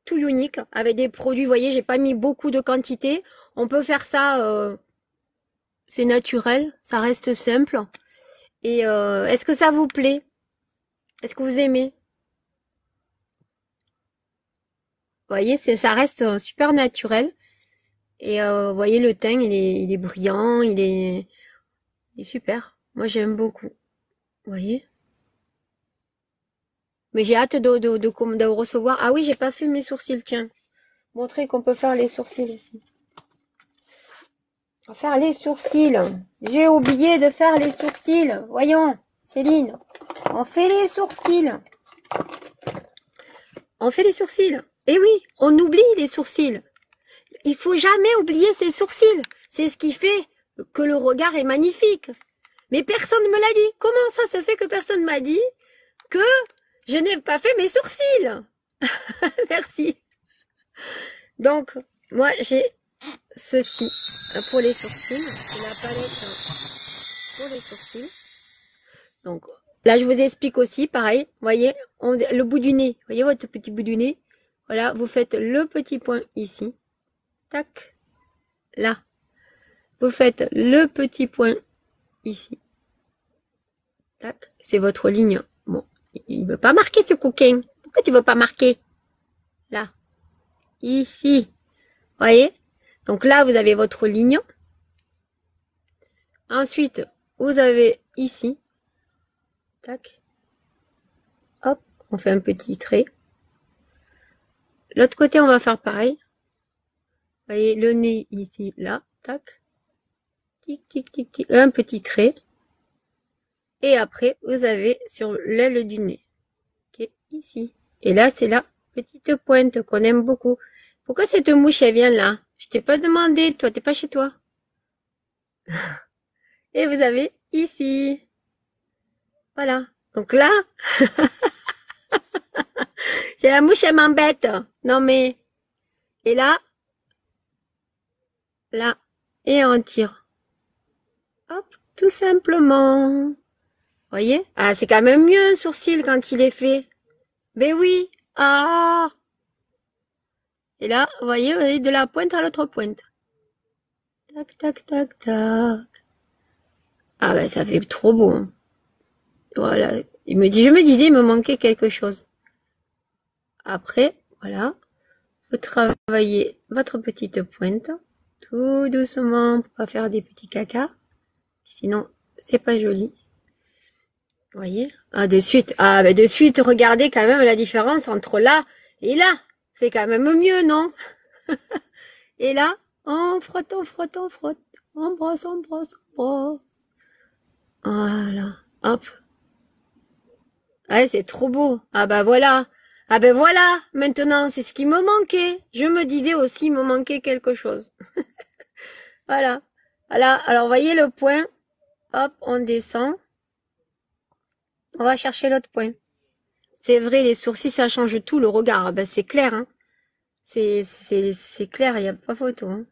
tout unique avec des produits. Vous voyez, j'ai pas mis beaucoup de quantité. On peut faire ça c'est naturel, ça reste simple. Et est-ce que ça vous plaît? Est-ce que vous aimez? Vous voyez, ça reste super naturel. Et vous voyez, le teint, il est brillant, il est super. Moi, j'aime beaucoup. Vous voyez? Mais j'ai hâte de recevoir. Ah oui, j'ai pas fait mes sourcils, tiens. Montrer qu'on peut faire les sourcils aussi. On va faire les sourcils. J'ai oublié de faire les sourcils. Voyons, Céline. On fait les sourcils. On fait les sourcils. Eh oui, on oublie les sourcils. Il faut jamais oublier ses sourcils. C'est ce qui fait que le regard est magnifique. Mais personne ne me l'a dit. Comment ça se fait que personne m'a dit que je n'ai pas fait mes sourcils? Merci. Donc, moi, j'ai ceci pour les sourcils. C'est la palette pour les sourcils. Donc, là, je vous explique aussi, pareil. Vous voyez, le bout du nez. Vous voyez votre petit bout du nez? Voilà, vous faites le petit point ici. Tac. Là. Vous faites le petit point ici. Tac. C'est votre ligne. Bon, il ne veut pas marquer ce coquin. Pourquoi tu ne veux pas marquer? Là. Ici. Voyez? Donc là, vous avez votre ligne. Ensuite, vous avez ici. Tac. Hop, on fait un petit trait. L'autre côté, on va faire pareil. Vous voyez, le nez ici, là. Tac. Tic, tic, tic, tic. Un petit trait. Et après, vous avez sur l'aile du nez. Qui est ici. Et là, c'est la petite pointe qu'on aime beaucoup. Pourquoi cette mouche, elle vient là? Je t'ai pas demandé, toi, t'es pas chez toi. Et vous avez ici. Voilà. Donc là, c'est la mouche, elle m'embête. Non mais, et là, et on tire. Hop, tout simplement. Voyez? Ah, c'est quand même mieux un sourcil quand il est fait. Ben oui. Ah. Et là, vous voyez de la pointe à l'autre pointe. Tac, tac, tac, tac. Ah ben ça fait trop beau. Hein. Voilà. Je me disais, il me manquait quelque chose. Après, voilà. Vous travaillez votre petite pointe. Tout doucement pour pas faire des petits caca. Sinon, c'est pas joli. Vous voyez? Ah, de suite. Ah, ben de suite, regardez quand même la différence entre là et là. C'est quand même mieux, non? Et là, on frotte, on frotte, on frotte. On brosse, on brosse, on brosse. Voilà. Hop. Ah, c'est trop beau. Ah, bah voilà. Ah, ben voilà. Maintenant, c'est ce qui me manquait. Je me disais aussi, il me manquait quelque chose. Voilà. Voilà. Alors, voyez le point. Hop, on descend. On va chercher l'autre point. C'est vrai, les sourcils, ça change tout, le regard. Ah ben, c'est clair, hein. C'est clair, il n'y a pas photo, hein.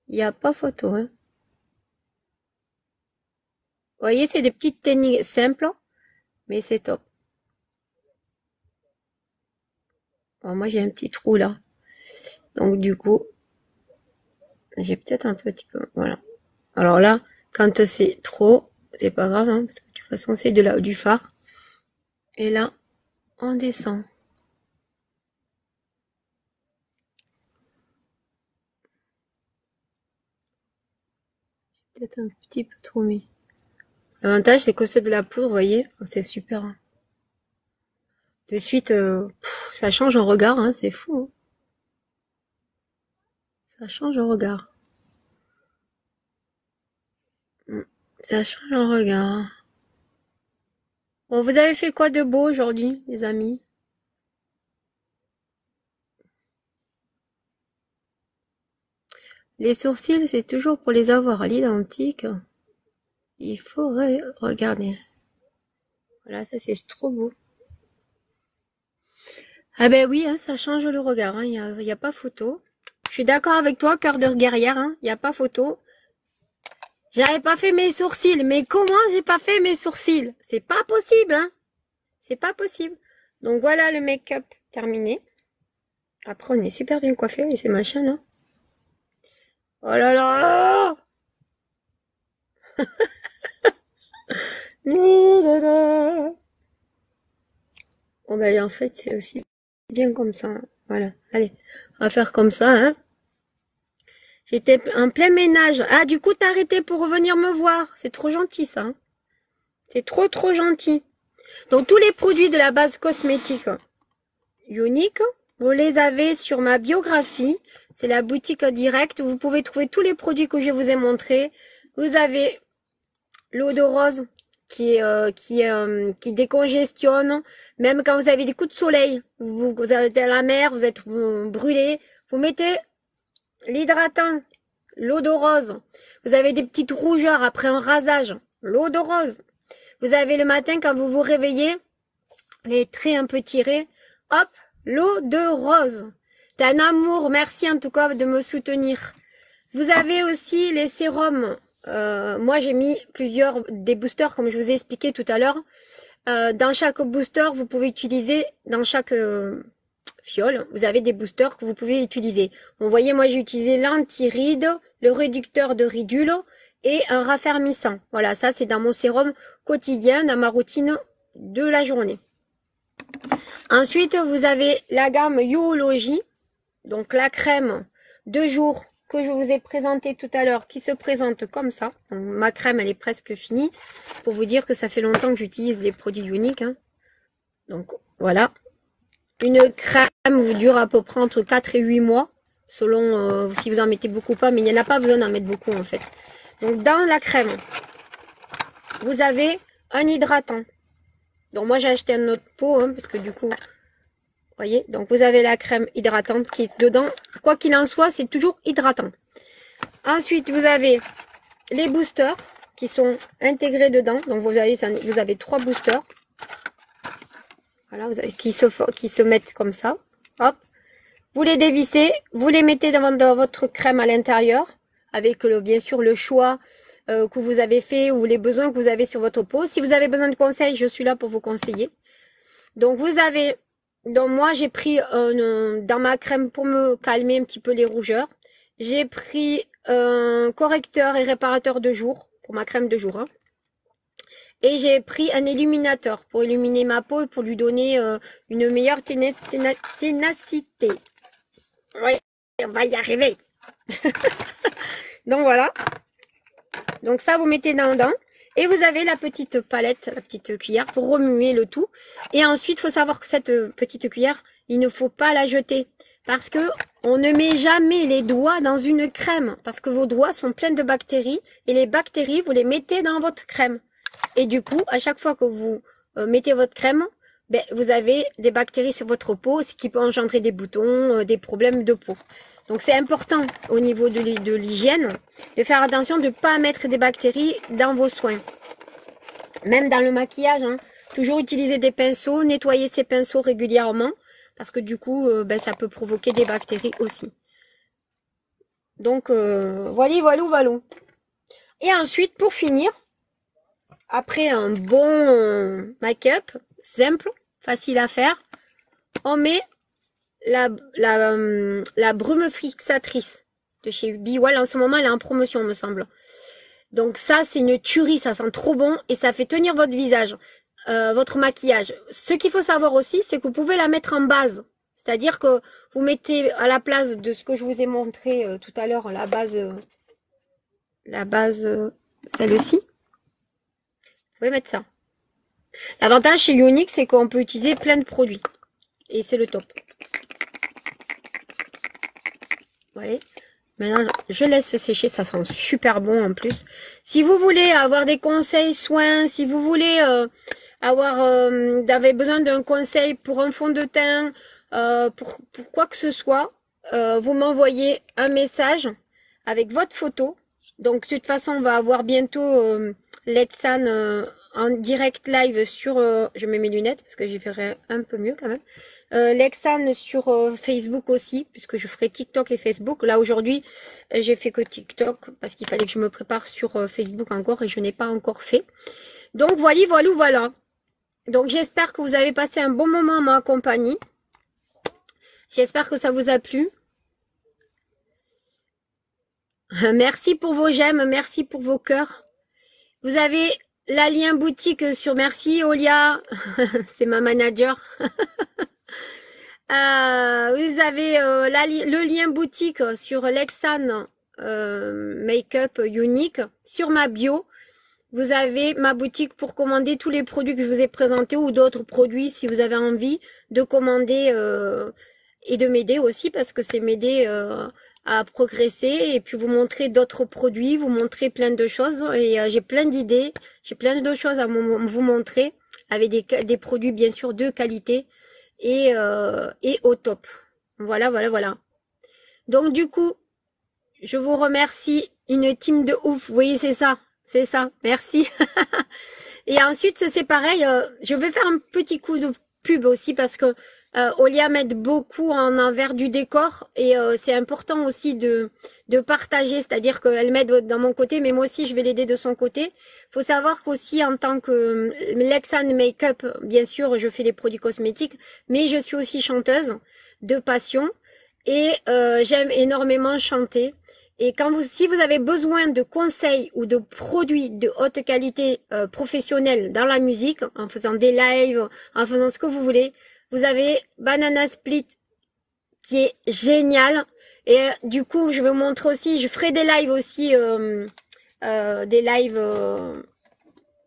Il n'y a pas photo, hein. Vous voyez, c'est des petites techniques simples, mais c'est top. Bon, moi, j'ai un petit trou, là. Donc, du coup, j'ai peut-être un petit peu, voilà. Alors là, quand c'est trop, c'est pas grave, hein, parce que de toute façon, c'est du fard. Et là, on descend. J'ai peut-être un petit peu trop mis. L'avantage, c'est que c'est de la poudre, vous voyez, c'est super. Hein. De suite, ça change en regard, hein, c'est fou. Hein. Ça change en regard. Ça change en regard. Bon, vous avez fait quoi de beau aujourd'hui, les amis? Les sourcils, c'est toujours pour les avoir à l'identique. Il faudrait regarder. Voilà, ça c'est trop beau. Ah ben oui, hein, ça change le regard, hein, y a pas photo. Je suis d'accord avec toi, cœur de guerrière, hein, y a pas photo. J'avais pas fait mes sourcils, mais comment j'ai pas fait mes sourcils? C'est pas possible, hein. C'est pas possible. Donc voilà le make-up terminé. Après, on est super bien coiffé avec ces machins là. Oh là là! Bon, ben, en fait, c'est aussi bien comme ça, hein. Voilà, allez, on va faire comme ça, hein. J'étais en plein ménage. Ah, du coup, t'as arrêté pour revenir me voir. C'est trop gentil, ça, hein. C'est trop, trop gentil. Donc, tous les produits de la base cosmétique Unique, vous les avez sur ma biographie. C'est la boutique directe. Vous pouvez trouver tous les produits que je vous ai montrés. Vous avez l'eau de rose qui décongestionne. Même quand vous avez des coups de soleil, vous êtes à la mer, vous êtes brûlé. Vous mettez l'hydratant, l'eau de rose. Vous avez des petites rougeurs après un rasage, l'eau de rose. Vous avez le matin quand vous vous réveillez, les traits un peu tirés, hop, l'eau de rose. C'est un amour, merci en tout cas de me soutenir. Vous avez aussi les sérums. Moi j'ai mis des boosters comme je vous ai expliqué tout à l'heure. Dans chaque booster, vous pouvez utiliser, dans chaque fiole, vous avez des boosters que vous pouvez utiliser. Vous voyez, moi j'ai utilisé l'anti-ride, le réducteur de ridules et un raffermissant. Voilà, ça c'est dans mon sérum quotidien, dans ma routine de la journée. Ensuite, vous avez la gamme Yoologie, donc la crème de jour que je vous ai présentée tout à l'heure, qui se présente comme ça. Donc, ma crème, elle est presque finie, pour vous dire que ça fait longtemps que j'utilise les produits uniques, hein. Donc, voilà. Une crème vous dure à peu près entre 4 et 8 mois, selon si vous en mettez beaucoup ou pas, mais il n'y en a pas besoin d'en mettre beaucoup, en fait. Donc, dans la crème, vous avez un hydratant. Donc, moi, j'ai acheté un autre pot, hein, parce que du coup, voyez, donc vous avez la crème hydratante qui est dedans. Quoi qu'il en soit, c'est toujours hydratant. Ensuite, vous avez les boosters qui sont intégrés dedans. Donc vous avez 3 boosters. Voilà, vous avez, qui se mettent comme ça. Hop. Vous les dévissez, vous les mettez dans votre crème à l'intérieur, avec bien sûr le choix que vous avez fait ou les besoins que vous avez sur votre peau. Si vous avez besoin de conseils, je suis là pour vous conseiller. Donc vous avez... Donc moi j'ai pris dans ma crème pour me calmer un petit peu les rougeurs. J'ai pris un correcteur et réparateur de jour pour ma crème de jour, hein. Et j'ai pris un illuminateur pour illuminer ma peau et pour lui donner une meilleure ténacité. Oui, on va y arriver. Donc voilà. Donc ça vous mettez dedans. Et vous avez la petite palette, la petite cuillère pour remuer le tout. Et ensuite, il faut savoir que cette petite cuillère, il ne faut pas la jeter. Parce que on ne met jamais les doigts dans une crème. Parce que vos doigts sont pleins de bactéries. Et les bactéries, vous les mettez dans votre crème. Et du coup, à chaque fois que vous mettez votre crème, ben, vous avez des bactéries sur votre peau, ce qui peut engendrer des boutons, des problèmes de peau. Donc c'est important au niveau de l'hygiène de faire attention de ne pas mettre des bactéries dans vos soins. Même dans le maquillage, hein, toujours utiliser des pinceaux, nettoyer ces pinceaux régulièrement, parce que du coup, ben, ça peut provoquer des bactéries aussi. Donc voilà. Et ensuite, pour finir, après un bon make-up, simple, facile à faire, on met la brume fixatrice de chez Biwell. En ce moment, elle est en promotion, me semble. Donc ça, c'est une tuerie, ça sent trop bon et ça fait tenir votre visage, votre maquillage. Ce qu'il faut savoir aussi, c'est que vous pouvez la mettre en base. C'est-à-dire que vous mettez à la place de ce que je vous ai montré tout à l'heure, la base celle-ci. Vous pouvez mettre ça. L'avantage chez Younique, c'est qu'on peut utiliser plein de produits. Et c'est le top. Vous voyez ? Maintenant, je laisse sécher, ça sent super bon en plus. Si vous voulez avoir des conseils soins, si vous voulez avez besoin d'un conseil pour un fond de teint, pour quoi que ce soit, vous m'envoyez un message avec votre photo. Donc de toute façon, on va avoir bientôt Letsan en direct live sur... je mets mes lunettes parce que j'y ferai un peu mieux quand même. Lexane sur Facebook aussi, puisque je ferai TikTok et Facebook. Là aujourd'hui, j'ai fait que TikTok parce qu'il fallait que je me prépare sur Facebook encore et je n'ai pas encore fait. Donc voilà. Donc j'espère que vous avez passé un bon moment à ma compagnie. J'espère que ça vous a plu. Merci pour vos j'aime, merci pour vos cœurs. Vous avez la lien boutique sur merci Olia, c'est ma manager. Vous avez le lien boutique sur Lexan Makeup Unique sur ma bio. Vous avez ma boutique pour commander tous les produits que je vous ai présentés ou d'autres produits si vous avez envie de commander et de m'aider aussi parce que c'est m'aider à progresser et puis vous montrer d'autres produits, vous montrer plein de choses et j'ai plein d'idées, j'ai plein de choses à vous montrer avec des produits bien sûr de qualité et au top. Voilà, voilà, voilà. Donc du coup, je vous remercie, une team de ouf, vous voyez c'est ça, merci. Et ensuite c'est pareil, je vais faire un petit coup de pub aussi parce que Olia m'aide beaucoup en envers du décor et c'est important aussi de partager, c'est-à-dire qu'elle m'aide dans mon côté, mais moi aussi je vais l'aider de son côté. Faut savoir qu'aussi en tant que Lexan Makeup, bien sûr, je fais des produits cosmétiques, mais je suis aussi chanteuse de passion et j'aime énormément chanter. Et si vous avez besoin de conseils ou de produits de haute qualité professionnelle dans la musique, en faisant des lives, en faisant ce que vous voulez, vous avez Banana Split qui est génial. Et du coup, je vais vous montrer aussi, je ferai des lives aussi, des lives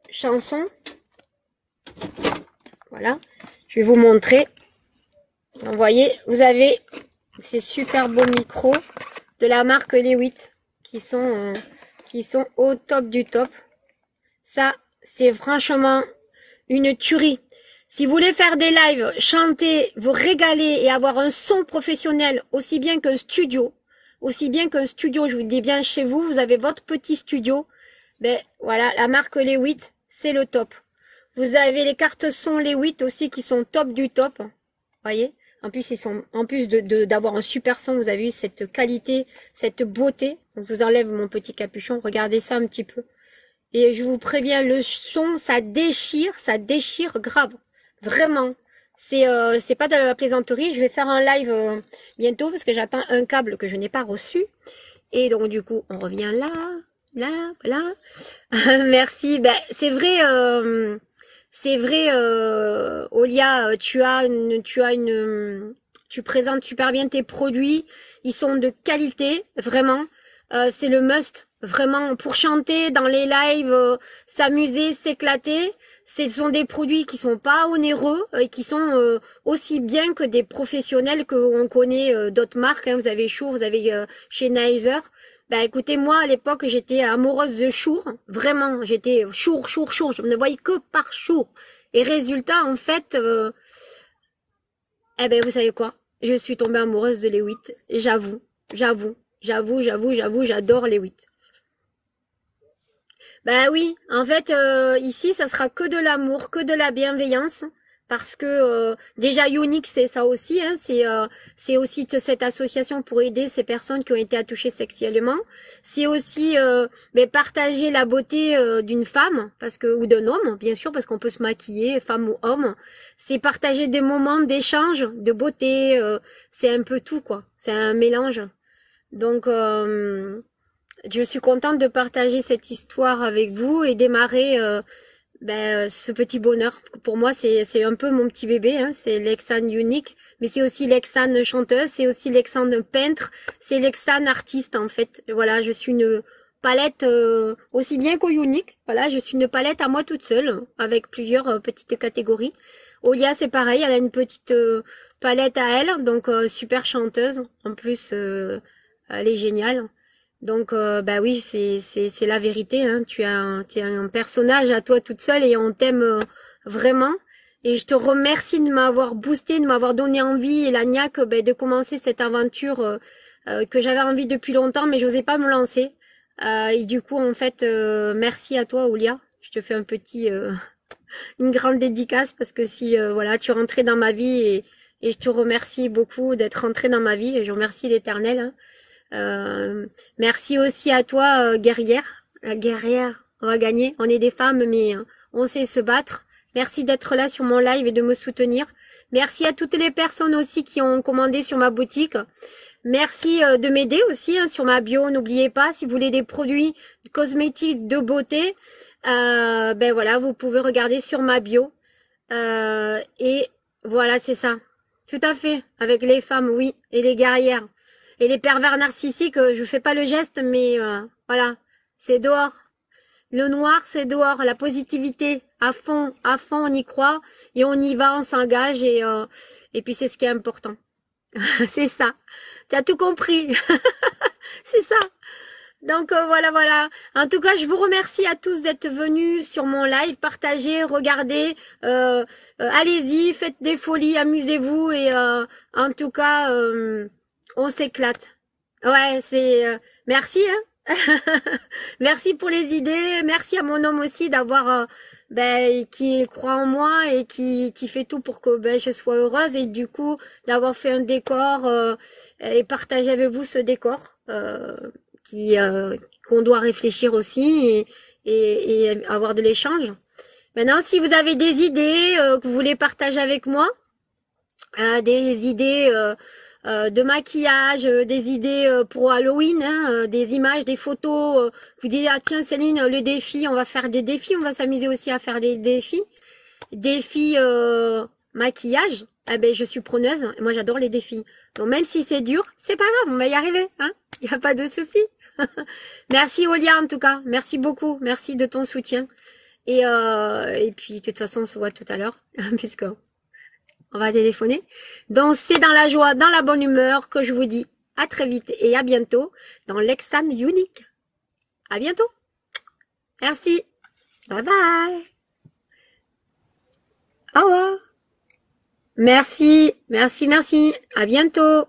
chansons. Voilà, je vais vous montrer. Vous voyez, vous avez ces super beaux micros de la marque Lewitt qui sont au top du top. Ça, c'est franchement une tuerie. Si vous voulez faire des lives, chanter, vous régaler et avoir un son professionnel aussi bien qu'un studio, je vous dis bien chez vous, vous avez votre petit studio, ben voilà, la marque Lewitt, c'est le top. Vous avez les cartes son Lewitt aussi qui sont top du top, voyez. En plus, d'avoir un super son, vous avez eu cette qualité, cette beauté. Donc, je vous enlève mon petit capuchon, regardez ça un petit peu. Et je vous préviens, le son, ça déchire grave. Vraiment. C'est pas de la plaisanterie. Je vais faire un live bientôt parce que j'attends un câble que je n'ai pas reçu. Et donc du coup, on revient là. Merci. Ben c'est vrai, Olia, tu présentes super bien tes produits. Ils sont de qualité, vraiment. C'est le must, vraiment, pour chanter dans les lives, s'amuser, s'éclater. Ce sont des produits qui sont pas onéreux et qui sont aussi bien que des professionnels qu'on connaît d'autres marques. Hein. Vous avez Shure, vous avez chez Neiser. Bah écoutez, moi à l'époque j'étais amoureuse de Shure, vraiment, j'étais Shure, je ne voyais que par Shure. Et résultat, en fait, eh ben vous savez quoi? Je suis tombée amoureuse de Lewitt. J'avoue, j'adore Lewitt. Bah oui, en fait, ici, ça sera que de l'amour, que de la bienveillance, parce que déjà Unique, c'est ça aussi, hein, c'est aussi cette association pour aider ces personnes qui ont été touchées sexuellement. C'est aussi partager la beauté d'une femme, parce que ou d'un homme, bien sûr, parce qu'on peut se maquiller, femme ou homme. C'est partager des moments d'échange, de beauté. C'est un peu tout, quoi. C'est un mélange. Donc je suis contente de partager cette histoire avec vous et démarrer ce petit bonheur. Pour moi, c'est un peu mon petit bébé, hein. C'est Lexan Unique, mais c'est aussi Lexan chanteuse, c'est aussi Lexan peintre, c'est Lexan artiste en fait. Voilà, je suis une palette aussi bien qu'au Unique. Voilà, je suis une palette à moi toute seule, avec plusieurs petites catégories. Olia, c'est pareil, elle a une petite palette à elle, donc super chanteuse. En plus, elle est géniale. Donc oui, c'est la vérité, hein. Tu es un personnage à toi toute seule et on t'aime vraiment. Et je te remercie de m'avoir boosté, de m'avoir donné envie et la niaque de commencer cette aventure que j'avais envie depuis longtemps, mais j'osais pas me lancer. Et du coup, en fait, merci à toi, Olia. Je te fais une grande dédicace parce que si voilà, tu rentrais dans ma vie et je te remercie beaucoup d'être rentré dans ma vie et je remercie l'Éternel. Hein. Merci aussi à toi, guerrière. La guerrière, on va gagner. On est des femmes, mais on sait se battre. Merci d'être là sur mon live et de me soutenir. Merci à toutes les personnes aussi qui ont commandé sur ma boutique. Merci de m'aider aussi hein, sur ma bio. N'oubliez pas, si vous voulez des produits cosmétiques de beauté, ben voilà, vous pouvez regarder sur ma bio. Et voilà, c'est ça. Tout à fait. Avec les femmes, oui, et les guerrières. Et les pervers narcissiques, je fais pas le geste, mais voilà, c'est dehors. Le noir, c'est dehors. La positivité, à fond, on y croit et on y va, on s'engage et puis c'est ce qui est important. C'est ça. Tu as tout compris. C'est ça. Donc voilà, voilà. En tout cas, je vous remercie à tous d'être venus sur mon live, partagez, regardez, allez-y, faites des folies, amusez-vous et en tout cas, on s'éclate. Ouais, c'est merci, hein. Merci pour les idées, merci à mon homme aussi d'avoir ben, qui croit en moi et qui fait tout pour que ben, je sois heureuse et du coup d'avoir fait un décor et partager avec vous ce décor qui qu'on doit réfléchir aussi et avoir de l'échange. Maintenant, si vous avez des idées que vous voulez partager avec moi, des idées de maquillage, des idées pour Halloween, hein, des images, des photos. Vous dites ah tiens Céline, le défi, on va faire des défis, on va s'amuser aussi à faire des défis. Défis maquillage. Eh ben je suis preneuse. Moi j'adore les défis. Donc même si c'est dur, c'est pas grave, on va y arriver. Hein, il n'y a pas de souci. Merci Olia en tout cas. Merci beaucoup. Merci de ton soutien. Et puis de toute façon on se voit tout à l'heure puisque on va téléphoner. Donc c'est dans la joie, dans la bonne humeur que je vous dis à très vite et à bientôt dans l'Extan Unique. À bientôt. Merci. Bye bye. Au revoir. Merci, merci, merci. À bientôt.